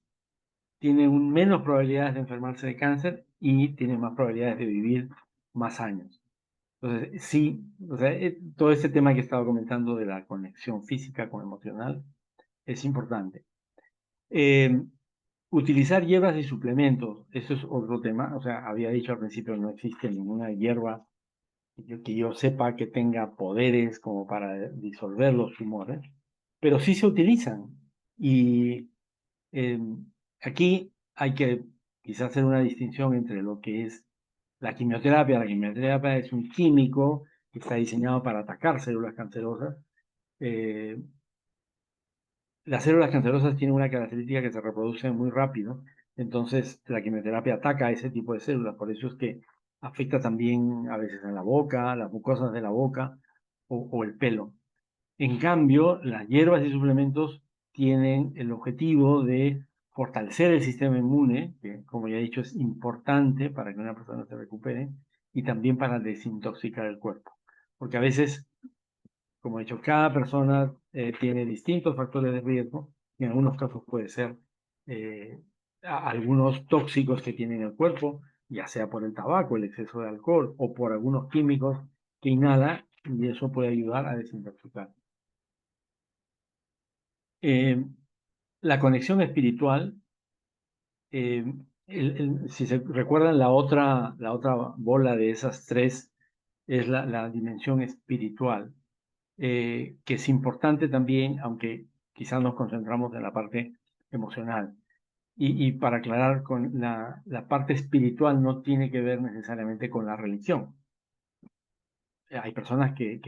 B: tienen menos probabilidades de enfermarse de cáncer y tienen más probabilidades de vivir más años. Entonces, sí, o sea, todo este tema que he estado comentando de la conexión física con emocional es importante. Eh, Utilizar hierbas y suplementos, eso es otro tema. O sea, había dicho al principio, no existe ninguna hierba que yo sepa que tenga poderes como para disolver los tumores, pero sí se utilizan. Y eh, aquí hay que quizás hacer una distinción entre lo que es la quimioterapia. La quimioterapia es un químico que está diseñado para atacar células cancerosas. Eh, las células cancerosas tienen una característica que se reproducen muy rápido Entonces, la quimioterapia ataca a ese tipo de células, por eso es que afecta también a veces en la boca, las mucosas de la boca o el pelo. En cambio, las hierbas y suplementos tienen el objetivo de fortalecer el sistema inmune, que como ya he dicho es importante para que una persona se recupere, y también para desintoxicar el cuerpo. Porque a veces, como he dicho, cada persona tiene distintos factores de riesgo, y en algunos casos puede ser eh, algunos tóxicos que tiene en el cuerpo, ya sea por el tabaco, el exceso de alcohol o por algunos químicos que inhala, y eso puede ayudar a desintoxicar. Eh, la conexión espiritual, eh, si se recuerdan, la otra bola de esas tres es la dimensión espiritual, que es importante también, aunque quizás nos concentramos en la parte emocional. Y para aclarar, con la parte espiritual no tiene que ver necesariamente con la religión. Hay personas que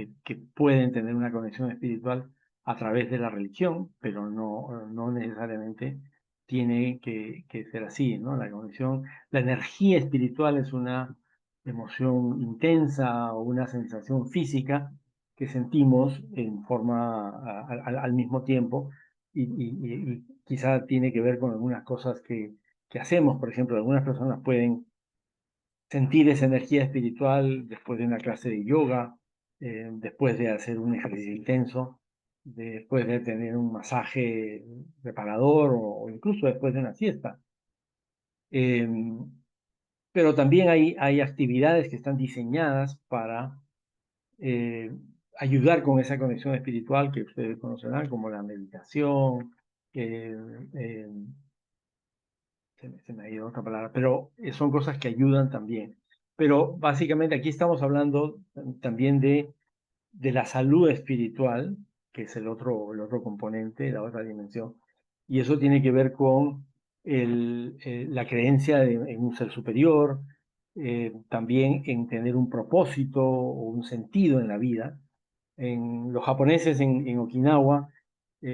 B: pueden tener una conexión espiritual a través de la religión, pero no necesariamente tiene que ser así, ¿no? La conexión, la energía espiritual es una emoción intensa o una sensación física que sentimos en forma al mismo tiempo y quizá tiene que ver con algunas cosas que hacemos. Por ejemplo, algunas personas pueden sentir esa energía espiritual después de una clase de yoga, después de hacer un ejercicio intenso, después de tener un masaje reparador o incluso después de una siesta. Eh, pero también hay actividades que están diseñadas para eh, ayudar con esa conexión espiritual que ustedes conocerán, como la meditación, eh, eh, se me ha ido otra palabra, pero son cosas que ayudan también. Pero básicamente aquí estamos hablando también de la salud espiritual, que es el otro componente, la otra dimensión, y eso tiene que ver con la creencia en un ser superior, también en tener un propósito o un sentido en la vida. En los japoneses en Okinawa,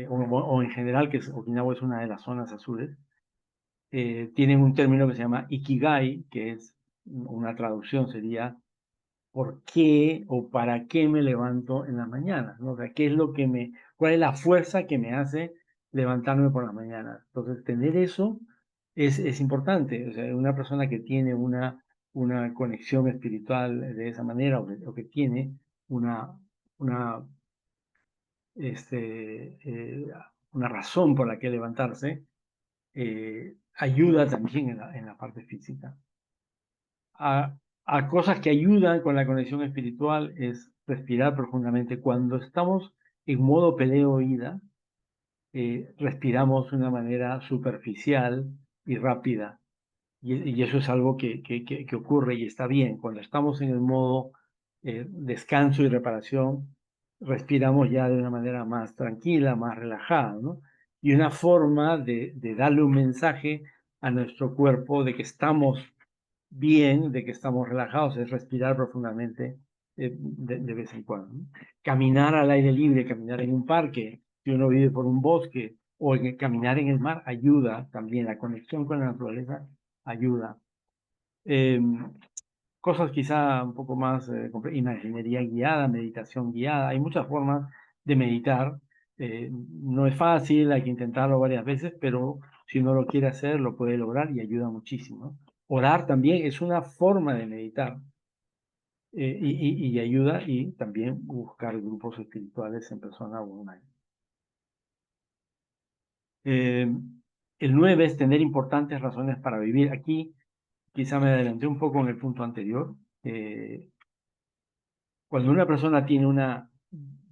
B: o en general, Okinawa es una de las zonas azules, tienen un término que se llama ikigai, que es una traducción, sería ¿por qué o para qué me levanto en las mañanas? ¿No? O sea, cuál es la fuerza que me hace levantarme por las mañanas? Entonces, tener eso es importante. O sea, una persona que tiene una conexión espiritual de esa manera o que tiene una, una, este, una razón por la que levantarse, ayuda también en la parte física. A, a cosas que ayudan con la conexión espiritual es respirar profundamente. Cuando estamos en modo peleo-ida, respiramos de una manera superficial y rápida. Y eso es algo que ocurre y está bien. Cuando estamos en el modo descanso y reparación, respiramos ya de una manera más tranquila, más relajada, ¿no? Y una forma de darle un mensaje a nuestro cuerpo de que estamos bien, de que estamos relajados, es respirar profundamente de vez en cuando, ¿no? Caminar al aire libre, caminar en un parque, si uno vive por un bosque, o caminar en el mar, ayuda también. La conexión con la naturaleza ayuda. Eh, Cosas quizá un poco más, imaginería guiada, meditación guiada. Hay muchas formas de meditar. No es fácil, hay que intentarlo varias veces, pero si uno lo quiere hacer, lo puede lograr y ayuda muchísimo. Orar también es una forma de meditar, y ayuda, y también buscar grupos espirituales en persona o online. Eh, el 9 es tener importantes razones para vivir. Aquí quizá me adelanté un poco en el punto anterior. Cuando una persona tiene una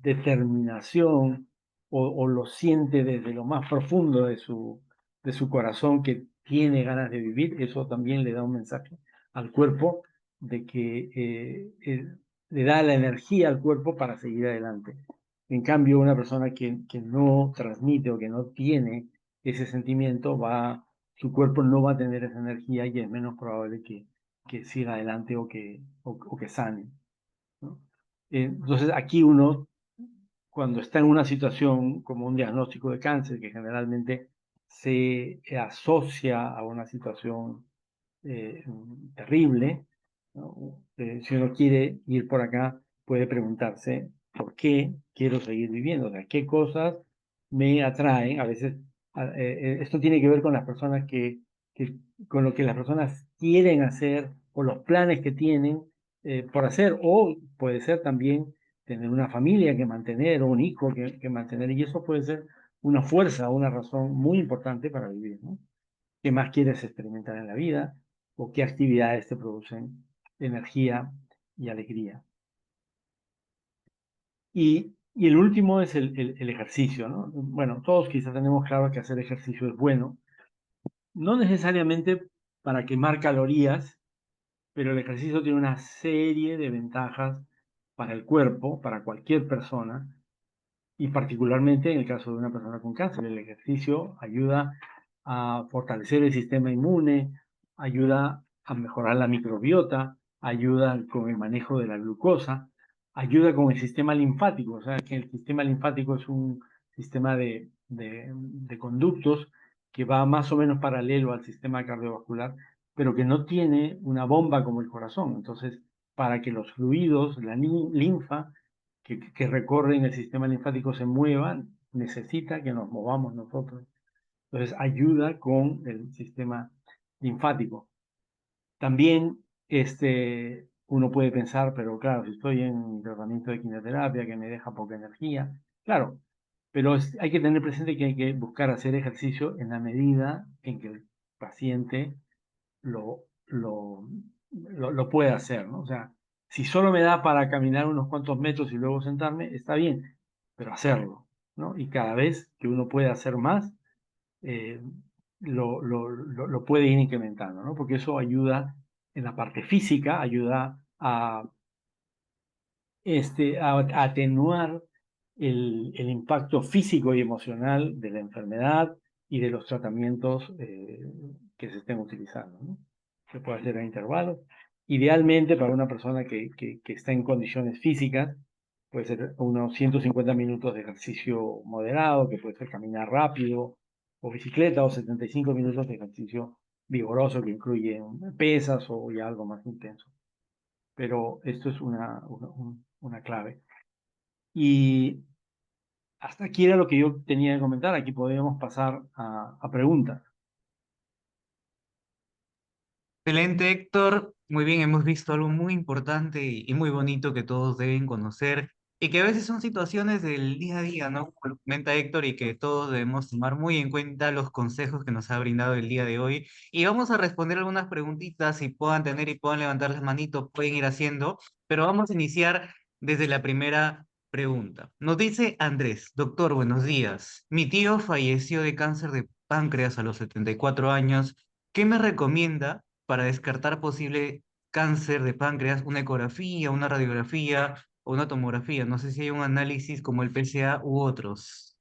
B: determinación o lo siente desde lo más profundo de su corazón que tiene ganas de vivir, eso también le da un mensaje al cuerpo de que le da la energía al cuerpo para seguir adelante. En cambio, una persona que no transmite o que no tiene ese sentimiento, su cuerpo no va a tener esa energía y es menos probable que siga adelante o que sane, ¿no? Entonces, aquí uno, cuando está en una situación como un diagnóstico de cáncer, que generalmente se asocia a una situación terrible, ¿no? Si uno quiere ir por acá, puede preguntarse, ¿por qué quiero seguir viviendo? O sea, ¿qué cosas me atraen? A veces, esto tiene que ver con las personas con lo que las personas quieren hacer o los planes que tienen por hacer, o puede ser también tener una familia que mantener o un hijo que mantener, y eso puede ser una fuerza, una razón muy importante para vivir, ¿no? ¿Qué más quieres experimentar en la vida? ¿O qué actividades te producen energía y alegría? Y el último es el ejercicio, ¿no? Bueno, todos quizás tenemos claro que hacer ejercicio es bueno, no necesariamente para quemar calorías, pero el ejercicio tiene una serie de ventajas para el cuerpo, para cualquier persona, y particularmente en el caso de una persona con cáncer. El ejercicio ayuda a fortalecer el sistema inmune, ayuda a mejorar la microbiota, ayuda con el manejo de la glucosa, ayuda con el sistema linfático. O sea, que el sistema linfático es un sistema de conductos que va más o menos paralelo al sistema cardiovascular, pero que no tiene una bomba como el corazón. Entonces, para que los fluidos, la linfa, que recorren el sistema linfático se muevan, necesita que nos movamos nosotros. Entonces, ayuda con el sistema linfático. También uno puede pensar, pero claro, si estoy en tratamiento de quimioterapia que me deja poca energía, claro, pero hay que tener presente que hay que buscar hacer ejercicio en la medida en que el paciente lo, lo, lo puede hacer, ¿no? O sea, si solo me da para caminar unos cuantos metros y luego sentarme, está bien, pero hacerlo, ¿no? Y cada vez que uno puede hacer más, eh, lo puede ir incrementando, ¿no? Porque eso ayuda en la parte física, ayuda a atenuar el impacto físico y emocional de la enfermedad y de los tratamientos que se estén utilizando, ¿no? Se puede hacer a intervalos. Idealmente, para una persona que está en condiciones físicas, puede ser unos 150 minutos de ejercicio moderado, que puede ser caminar rápido o bicicleta, o 75 minutos de ejercicio vigoroso que incluye pesas o ya algo más intenso. Pero esto es una clave. Y hasta aquí era lo que yo tenía que comentar. Aquí podríamos pasar a preguntas.
A: Excelente, Héctor. Muy bien, hemos visto algo muy importante y muy bonito que todos deben conocer y que a veces son situaciones del día a día, ¿no? Como lo comenta Héctor, y que todos debemos tomar muy en cuenta los consejos que nos ha brindado el día de hoy. Y vamos a responder algunas preguntitas, si puedan tener y puedan levantar las manitos, pueden ir haciendo, pero vamos a iniciar desde la primera pregunta. Nos dice Andrés: doctor, buenos días. Mi tío falleció de cáncer de páncreas a los 74 años. ¿Qué me recomienda para descartar posible cáncer de páncreas? ¿Una ecografía, una radiografía o una tomografía? No sé si hay un análisis como el PSA u otros.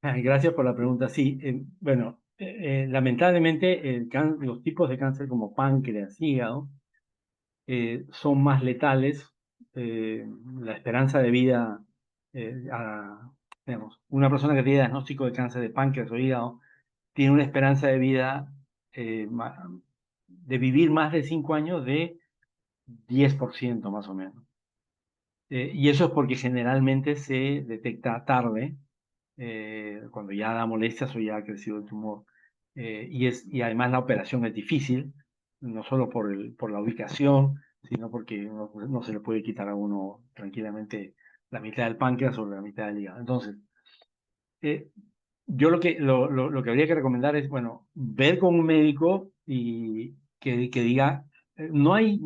B: Gracias por la pregunta. Sí, bueno, lamentablemente los tipos de cáncer como páncreas, hígado, son más letales. La esperanza de vida, digamos, una persona que tiene diagnóstico de cáncer de páncreas o hígado tiene una esperanza de vida eh, ma- de vivir más de 5 años de 10% más o menos. Y eso es porque generalmente se detecta tarde, cuando ya da molestias o ya ha crecido el tumor. Y además la operación es difícil, no solo por la ubicación, sino porque no se le puede quitar a uno tranquilamente la mitad del páncreas o la mitad del hígado. Entonces, eh, yo lo que habría que recomendar es, bueno, ver con un médico y que diga, no hay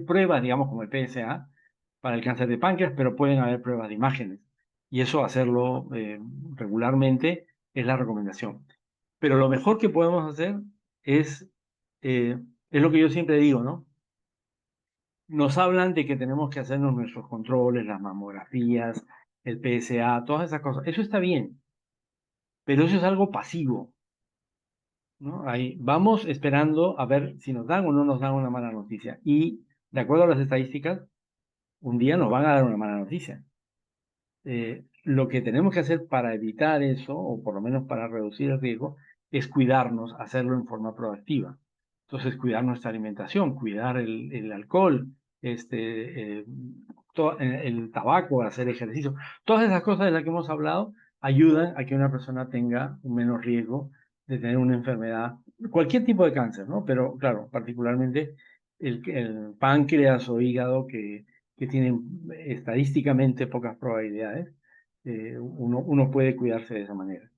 B: pruebas, digamos, como el PSA para el cáncer de páncreas, pero pueden haber pruebas de imágenes. Y eso hacerlo regularmente es la recomendación. Pero lo mejor que podemos hacer es, es lo que yo siempre digo, ¿no? Nos hablan de que tenemos que hacernos nuestros controles, las mamografías, el PSA, todas esas cosas. Eso está bien, pero eso es algo pasivo, ¿no? Ahí vamos esperando a ver si nos dan o no nos dan una mala noticia. Y de acuerdo a las estadísticas, un día nos van a dar una mala noticia. lo que tenemos que hacer para evitar eso, o por lo menos para reducir el riesgo, es cuidarnos, hacerlo en forma proactiva. Entonces, cuidar nuestra alimentación, cuidar el alcohol, el tabaco, hacer ejercicio. Todas esas cosas de las que hemos hablado ayudan a que una persona tenga un menos riesgo de tener una enfermedad, cualquier tipo de cáncer, ¿no? Pero claro, particularmente el páncreas o hígado que tienen estadísticamente pocas probabilidades, uno puede cuidarse de esa manera.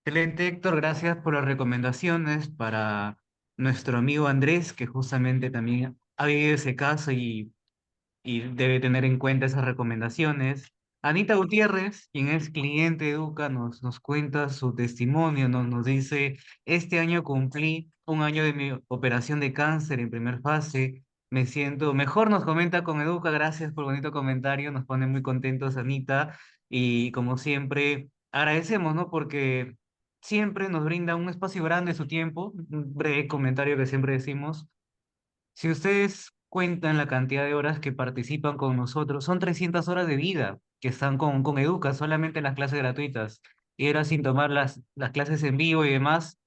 A: Excelente, Héctor, gracias por las recomendaciones para nuestro amigo Andrés, que justamente también ha vivido ese caso y debe tener en cuenta esas recomendaciones. Anita Gutiérrez, quien es cliente de Educa, nos cuenta su testimonio, nos dice, este año cumplí un año de mi operación de cáncer en primer fase, me siento mejor, nos comenta con Educa, gracias por el bonito comentario, nos pone muy contentos Anita, y como siempre, agradecemos, ¿no? Porque siempre nos brinda un espacio grande de su tiempo, un breve comentario que siempre decimos. Si ustedes cuentan la cantidad de horas que participan con nosotros, son 300 horas de vida que están con Educa, solamente las clases gratuitas. Y era sin tomar las clases en vivo y demás.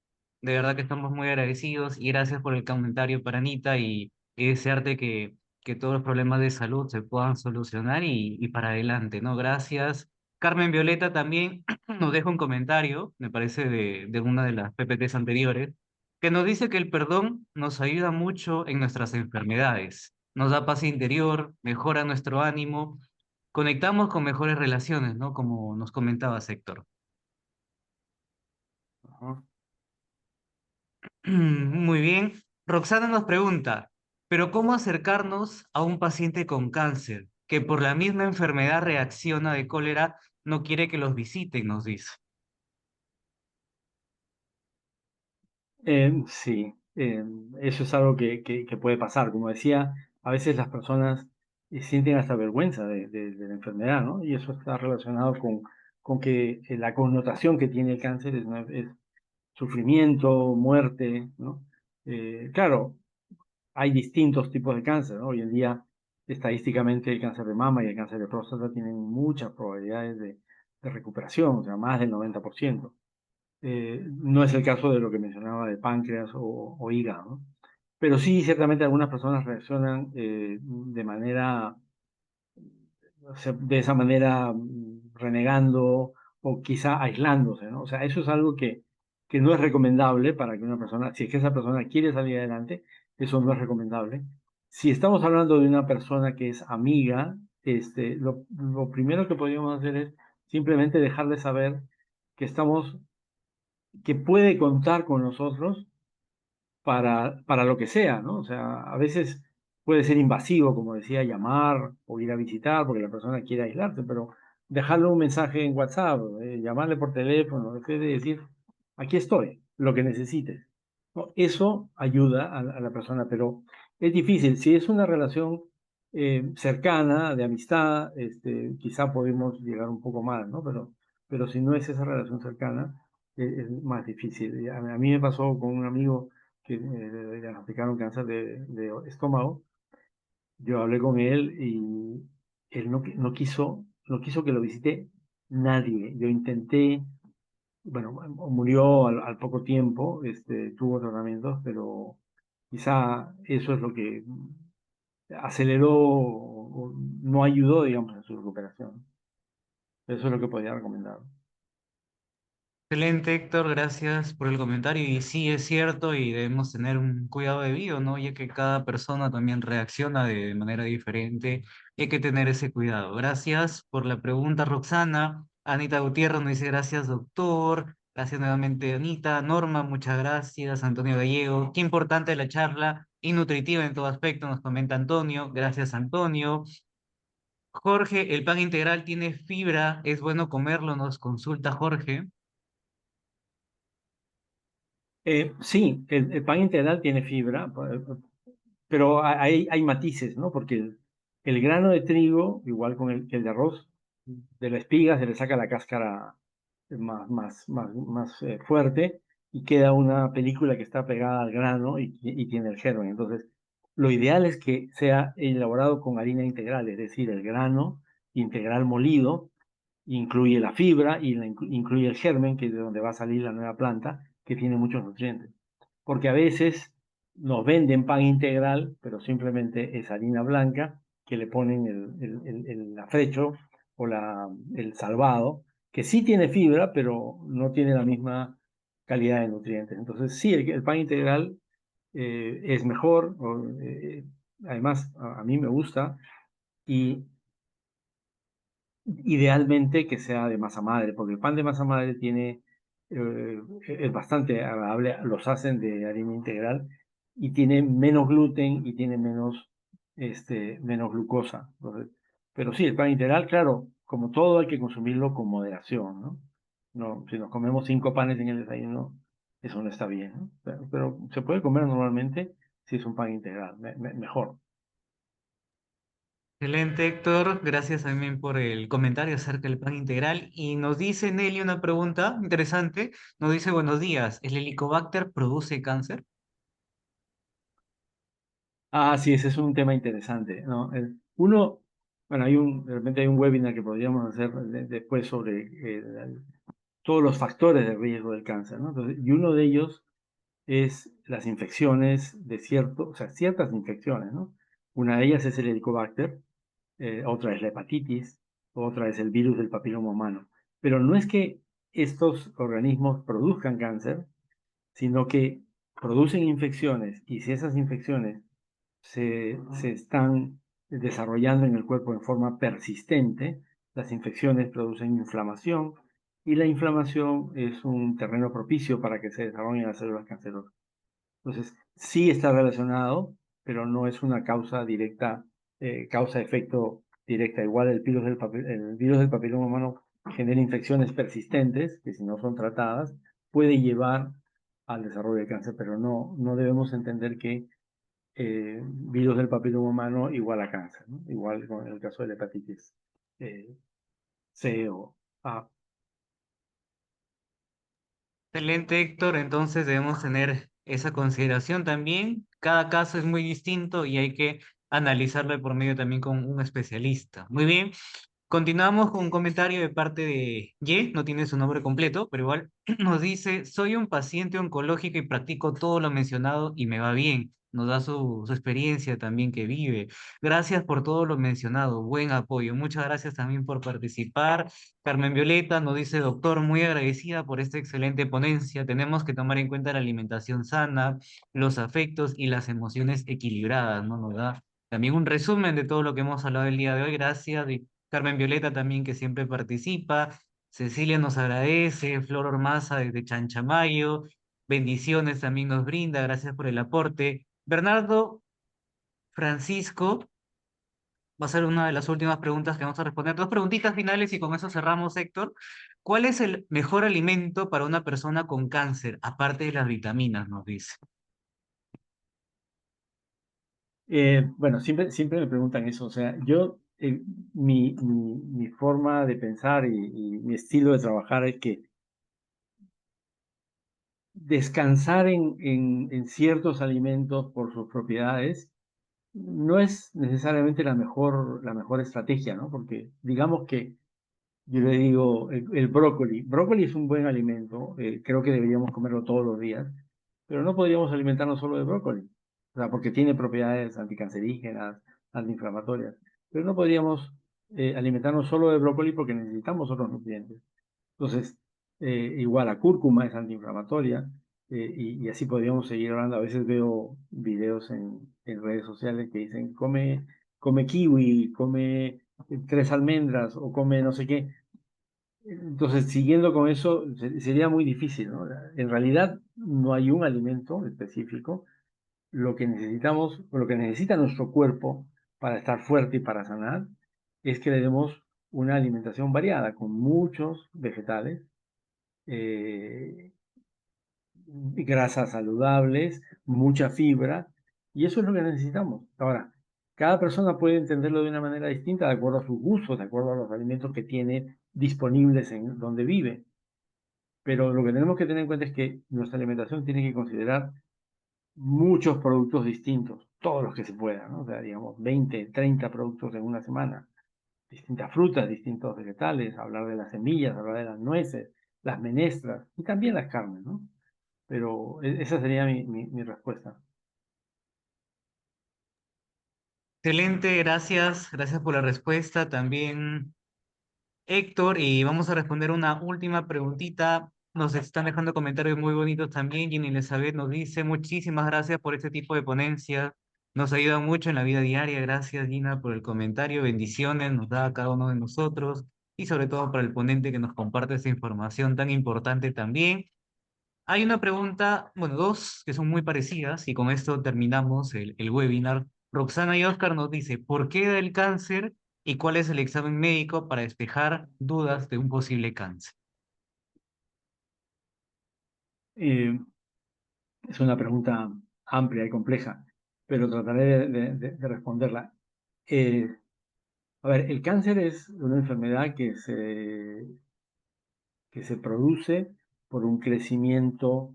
A: De verdad que estamos muy agradecidos y gracias por el comentario para Anita y desearte que todos los problemas de salud se puedan solucionar y para adelante, ¿no? Gracias. Carmen Violeta también nos deja un comentario, me parece, de una de las PPTs anteriores que nos dice que el perdón nos ayuda mucho en nuestras enfermedades, nos da paz interior, mejora nuestro ánimo, conectamos con mejores relaciones, ¿no? Como nos comentaba Héctor.
B: Ajá.
A: Muy bien. Roxana nos pregunta, ¿pero cómo acercarnos a un paciente con cáncer que por la misma enfermedad reacciona de cólera, no quiere que los visiten, nos dice?
B: Sí, eso es algo que puede pasar. Como decía, a veces las personas sienten hasta vergüenza de la enfermedad, ¿no? Y eso está relacionado con que la connotación que tiene el cáncer es sufrimiento, muerte, ¿no? Claro, hay distintos tipos de cáncer, ¿no? Hoy en día, estadísticamente, el cáncer de mama y el cáncer de próstata tienen muchas probabilidades de recuperación, o sea, más del 90%. No es el caso de lo que mencionaba de páncreas o hígado, ¿no? Pero sí, ciertamente algunas personas reaccionan de manera, o sea, de esa manera renegando o quizá aislándose, ¿no? O sea, eso es algo que no es recomendable para que una persona, si es que esa persona quiere salir adelante, eso no es recomendable. Si estamos hablando de una persona que es amiga, lo primero que podríamos hacer es simplemente dejarle saber que que puede contar con nosotros para lo que sea, ¿no? O sea, a veces puede ser invasivo, como decía, llamar o ir a visitar porque la persona quiere aislarse, pero dejarle un mensaje en WhatsApp, llamarle por teléfono, decir, aquí estoy, lo que necesites. ¿No? Eso ayuda a la persona, pero es difícil. Si es una relación cercana, de amistad, quizá podemos llegar un poco más, ¿no? Pero si no es esa relación cercana, es más difícil. Y a mí me pasó con un amigo que le diagnosticaron cáncer de estómago. Yo hablé con él y él no quiso que lo visite nadie. Yo intenté, bueno, murió al poco tiempo, tuvo tratamientos, pero quizá eso es lo que aceleró o no ayudó, digamos, en su recuperación. Eso es lo que podría recomendar.
A: Excelente, Héctor, gracias por el comentario. Y sí, es cierto, y debemos tener un cuidado debido, ¿no? Ya que cada persona también reacciona de manera diferente, y hay que tener ese cuidado. Gracias por la pregunta, Roxana. Anita Gutiérrez nos dice gracias, doctor. Gracias nuevamente, Anita. Norma, muchas gracias. Antonio Gallego, qué importante la charla y nutritiva en todo aspecto, nos comenta Antonio. Gracias, Antonio. Jorge, el pan integral tiene fibra, es bueno comerlo, nos consulta Jorge.
B: Sí, el pan integral tiene fibra, pero hay matices, ¿no? Porque el grano de trigo, igual que el de arroz, de la espiga se le saca la cáscara más fuerte y queda una película que está pegada al grano y tiene el germen. Entonces, lo ideal es que sea elaborado con harina integral, es decir, el grano integral molido, incluye la fibra y incluye el germen, que es de donde va a salir la nueva planta, que tiene muchos nutrientes. Porque a veces nos venden pan integral, pero simplemente es harina blanca que le ponen el afrecho o el salvado, que sí tiene fibra, pero no tiene la misma calidad de nutrientes. Entonces, sí, el pan integral es mejor, además a mí me gusta, y idealmente que sea de masa madre, porque el pan de masa madre es bastante agradable, los hacen de harina integral y tiene menos gluten y tiene menos glucosa. Entonces, pero sí, el pan integral, claro, como todo hay que consumirlo con moderación, ¿no? No, si nos comemos 5 panes en el desayuno, eso no está bien, ¿no? Pero se puede comer normalmente si es un pan integral, mejor.
A: Excelente, Héctor. Gracias también por el comentario acerca del pan integral. Y nos dice Nelly una pregunta interesante. Nos dice, buenos días, ¿el Helicobacter produce cáncer?
B: Ah, sí, ese es un tema interesante, ¿no? Bueno, de repente hay un webinar que podríamos hacer después sobre todos los factores de riesgo del cáncer, ¿no? Entonces, y uno de ellos es las infecciones o sea, ciertas infecciones, ¿no? Una de ellas es el Helicobacter, otra es la hepatitis, otra es el virus del papiloma humano. Pero no es que estos organismos produzcan cáncer, sino que producen infecciones y si esas infecciones se están desarrollando en el cuerpo en forma persistente, las infecciones producen inflamación y la inflamación es un terreno propicio para que se desarrollen las células cancerosas. Entonces, sí está relacionado, pero no es una causa directa, causa-efecto directa. Igual el virus del papiloma humano genera infecciones persistentes que si no son tratadas puede llevar al desarrollo de cáncer, pero no debemos entender que virus del papiloma humano igual a cáncer, ¿no? Igual con el caso de la hepatitis eh, C o A.
A: Excelente, Héctor. Entonces debemos tener esa consideración también. Cada caso es muy distinto y hay que analizarlo por medio también con un especialista. Muy bien. Continuamos con un comentario de parte de Y, no tiene su nombre completo, pero igual nos dice, soy un paciente oncológico y practico todo lo mencionado y me va bien. Nos da su experiencia también que vive. Gracias por todo lo mencionado, buen apoyo. Muchas gracias también por participar. Carmen Violeta nos dice, doctor, muy agradecida por esta excelente ponencia. Tenemos que tomar en cuenta la alimentación sana, los afectos y las emociones equilibradas, ¿no? Nos da también un resumen de todo lo que hemos hablado el día de hoy. Gracias. Carmen Violeta también que siempre participa. Cecilia nos agradece. Flor Ormaza desde Chanchamayo. Bendiciones también nos brinda. Gracias por el aporte. Bernardo Francisco va a ser una de las últimas preguntas que vamos a responder. Dos preguntitas finales y con eso cerramos, Héctor. ¿Cuál es el mejor alimento para una persona con cáncer, aparte de las vitaminas, nos dice?
B: Bueno, siempre me preguntan eso. O sea, mi forma de pensar y mi estilo de trabajar es que descansar en ciertos alimentos por sus propiedades no es necesariamente la mejor estrategia, ¿no? Porque digamos que yo le digo el brócoli. Brócoli es un buen alimento, creo que deberíamos comerlo todos los días, pero no podríamos alimentarnos solo de brócoli, o sea, porque tiene propiedades anticancerígenas, antiinflamatorias, pero no podríamos alimentarnos solo de brócoli porque necesitamos otros nutrientes. Entonces, igual la cúrcuma es antiinflamatoria y así podríamos seguir hablando. A veces veo videos en redes sociales que dicen, come kiwi, come 3 almendras o come no sé qué. Entonces, siguiendo con eso, sería muy difícil, ¿no? En realidad, no hay un alimento específico. Lo que necesitamos, o lo que necesita nuestro cuerpo para estar fuerte y para sanar, es que le demos una alimentación variada, con muchos vegetales, eh, grasas saludables, mucha fibra, y eso es lo que necesitamos. Ahora, cada persona puede entenderlo de una manera distinta, de acuerdo a sus gustos, de acuerdo a los alimentos que tiene disponibles en donde vive. Pero lo que tenemos que tener en cuenta es que nuestra alimentación tiene que considerar muchos productos distintos, todos los que se puedan, ¿no? O sea, digamos, 20, 30 productos en una semana. distintas frutas, distintos vegetales, hablar de las semillas, hablar de las nueces, las menestras y también las carnes, ¿no? Pero esa sería mi respuesta.
A: Excelente, gracias, gracias por la respuesta también, Héctor. Y vamos a responder una última preguntita. Nos están dejando comentarios muy bonitos también. Jenny Elizabeth nos dice muchísimas gracias por este tipo de ponencias. Nos ayuda mucho en la vida diaria. Gracias, Gina, por el comentario. Bendiciones nos da a cada uno de nosotros y sobre todo para el ponente que nos comparte esta información tan importante también. Hay una pregunta, bueno, dos que son muy parecidas y con esto terminamos el webinar. Roxana y Oscar nos dice, ¿por qué da el cáncer y cuál es el examen médico para despejar dudas de un posible cáncer?
B: Eh, es una pregunta amplia y compleja, pero trataré de responderla. Eh, a ver, el cáncer es una enfermedad que se produce por un crecimiento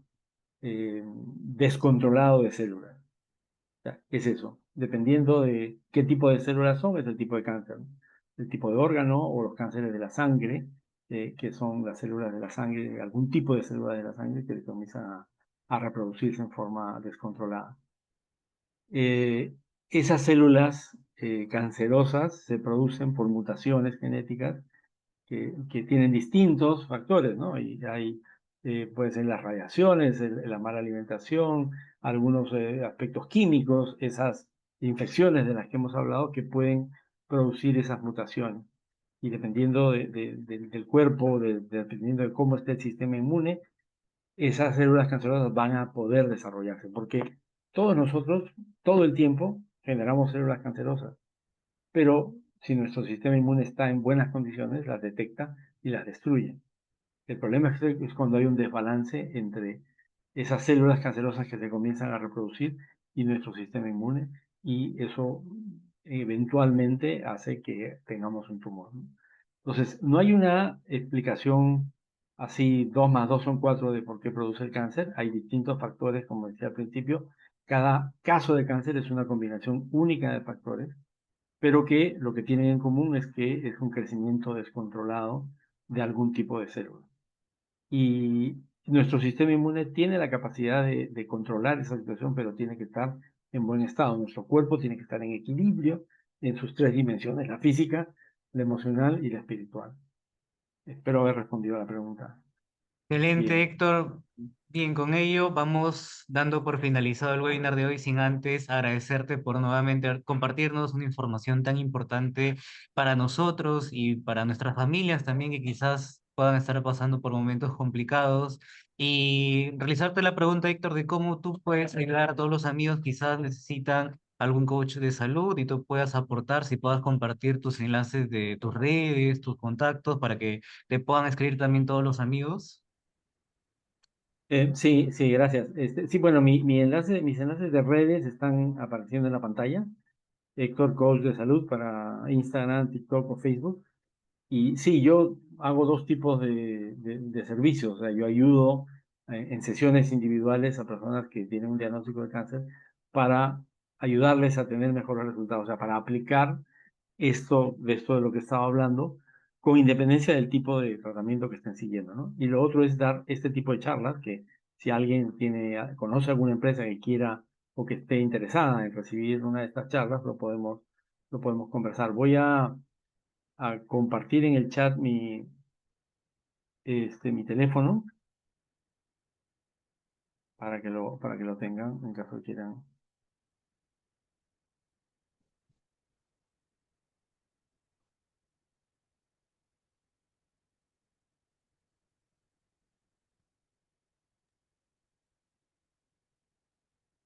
B: descontrolado de células. O sea, ¿qué es eso? Dependiendo de qué tipo de células son, es el tipo de cáncer, ¿no? El tipo de órgano o los cánceres de la sangre, que son las células de la sangre, algún tipo de células de la sangre que comienzan a reproducirse en forma descontrolada. Eh, Esas células cancerosas se producen por mutaciones genéticas que tienen distintos factores, ¿no? Y hay, puede ser las radiaciones, la mala alimentación, algunos aspectos químicos, esas infecciones de las que hemos hablado que pueden producir esas mutaciones. Y dependiendo del cuerpo, dependiendo de cómo esté el sistema inmune, esas células cancerosas van a poder desarrollarse, porque todos nosotros, todo el tiempo, generamos células cancerosas. Pero si nuestro sistema inmune está en buenas condiciones, las detecta y las destruye. El problema es cuando hay un desbalance entre esas células cancerosas que se comienzan a reproducir y nuestro sistema inmune, y eso eventualmente hace que tengamos un tumor, ¿no? Entonces, no hay una explicación así, 2 más 2 son 4 de por qué produce el cáncer. Hay distintos factores, como decía al principio. Cada caso de cáncer es una combinación única de factores, pero que lo que tienen en común es que es un crecimiento descontrolado de algún tipo de célula. Y nuestro sistema inmune tiene la capacidad de controlar esa situación, pero tiene que estar en buen estado. Nuestro cuerpo tiene que estar en equilibrio en sus tres dimensiones, la física, la emocional y la espiritual. Espero haber respondido a la pregunta.
A: Excelente,
B: Bien.
A: Héctor. Bien, con ello vamos dando por finalizado el webinar de hoy sin antes agradecerte por nuevamente compartirnos una información tan importante para nosotros y para nuestras familias también que quizás puedan estar pasando por momentos complicados y realizarte la pregunta, Héctor, de cómo tú puedes ayudar a todos los amigos que quizás necesitan algún coach de salud y tú puedas aportar, si puedas compartir tus enlaces de tus redes, tus contactos para que te puedan escribir también todos los amigos.
B: Sí, sí, gracias. Sí, bueno, mis enlaces de redes están apareciendo en la pantalla. Héctor Coach de Salud para Instagram, TikTok o Facebook. Y sí, yo hago dos tipos de servicios. O sea, yo ayudo en sesiones individuales a personas que tienen un diagnóstico de cáncer para ayudarles a tener mejores resultados, o sea, para aplicar esto de lo que estaba hablando, con independencia del tipo de tratamiento que estén siguiendo, ¿no? Y lo otro es dar este tipo de charlas, que si alguien conoce alguna empresa que quiera o que esté interesada en recibir una de estas charlas, lo podemos conversar. Voy a compartir en el chat mi teléfono para que lo tengan en caso que quieran.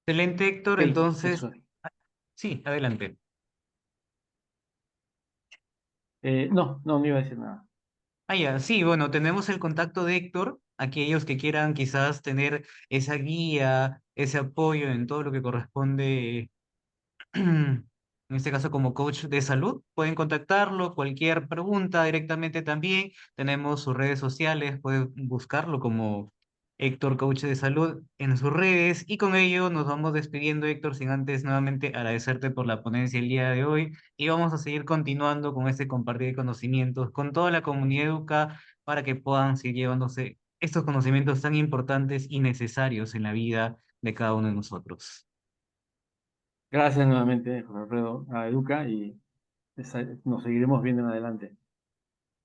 A: Excelente,
B: Ok,
A: Héctor. Entonces,
B: eso.
A: sí, adelante.
B: No iba a decir nada.
A: Ah, ya, sí, bueno, tenemos el contacto de Héctor. Aquellos que quieran quizás tener esa guía, ese apoyo en todo lo que corresponde, en este caso como coach de salud, pueden contactarlo. Cualquier pregunta directamente también. Tenemos sus redes sociales, pueden buscarlo como Héctor Coach de Salud en sus redes. Y con ello nos vamos despidiendo, Héctor, sin antes nuevamente agradecerte por la ponencia el día de hoy. Y vamos a seguir continuando con este compartir de conocimientos con toda la comunidad Educa para que puedan seguir llevándose estos conocimientos tan importantes y necesarios en la vida de cada uno de nosotros.
B: Gracias nuevamente, José Alfredo, a Educa y nos seguiremos viendo en adelante.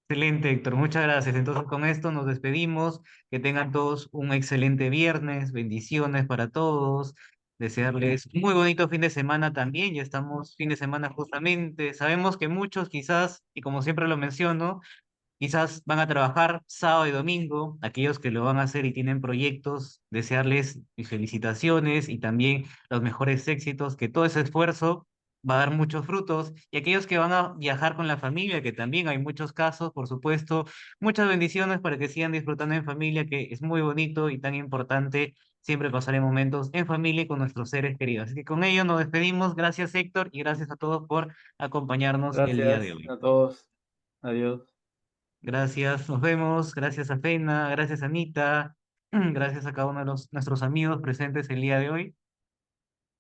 A: Excelente, Héctor. Muchas gracias. Entonces, con esto nos despedimos. Que tengan todos un excelente viernes. Bendiciones para todos. Desearles un muy bonito fin de semana también. Ya estamos fin de semana justamente. Sabemos que muchos quizás, y como siempre lo menciono, quizás van a trabajar sábado y domingo, aquellos que lo van a hacer y tienen proyectos, desearles mis felicitaciones y también los mejores éxitos, que todo ese esfuerzo va a dar muchos frutos. Y aquellos que van a viajar con la familia, que también hay muchos casos, por supuesto, muchas bendiciones para que sigan disfrutando en familia, que es muy bonito y tan importante siempre pasar en momentos en familia y con nuestros seres queridos. Así que con ello nos despedimos. Gracias, Héctor, y gracias a todos por acompañarnos el día de
B: Gracias
A: hoy.
B: a todos. Adiós.
A: Gracias, nos vemos. Gracias a Fena, gracias a Anita, gracias a cada uno de nuestros amigos presentes el día de hoy.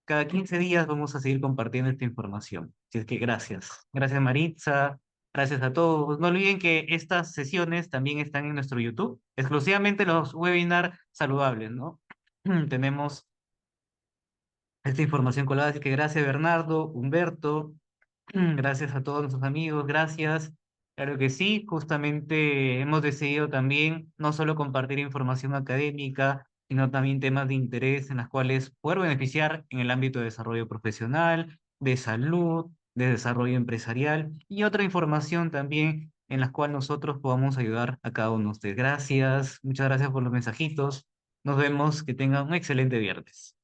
A: Cada 15 días vamos a seguir compartiendo esta información. Así es que gracias. Gracias, Maritza. Gracias a todos. No olviden que estas sesiones también están en nuestro YouTube, exclusivamente los webinars saludables, ¿no? Tenemos esta información colada, así que gracias, Bernardo, Humberto. Gracias a todos nuestros amigos, gracias. Claro que sí, justamente hemos decidido también no solo compartir información académica, sino también temas de interés en las cuales poder beneficiar en el ámbito de desarrollo profesional, de salud, de desarrollo empresarial y otra información también en las cuales nosotros podamos ayudar a cada uno de ustedes. Gracias, muchas gracias por los mensajitos. Nos vemos, que tengan un excelente viernes.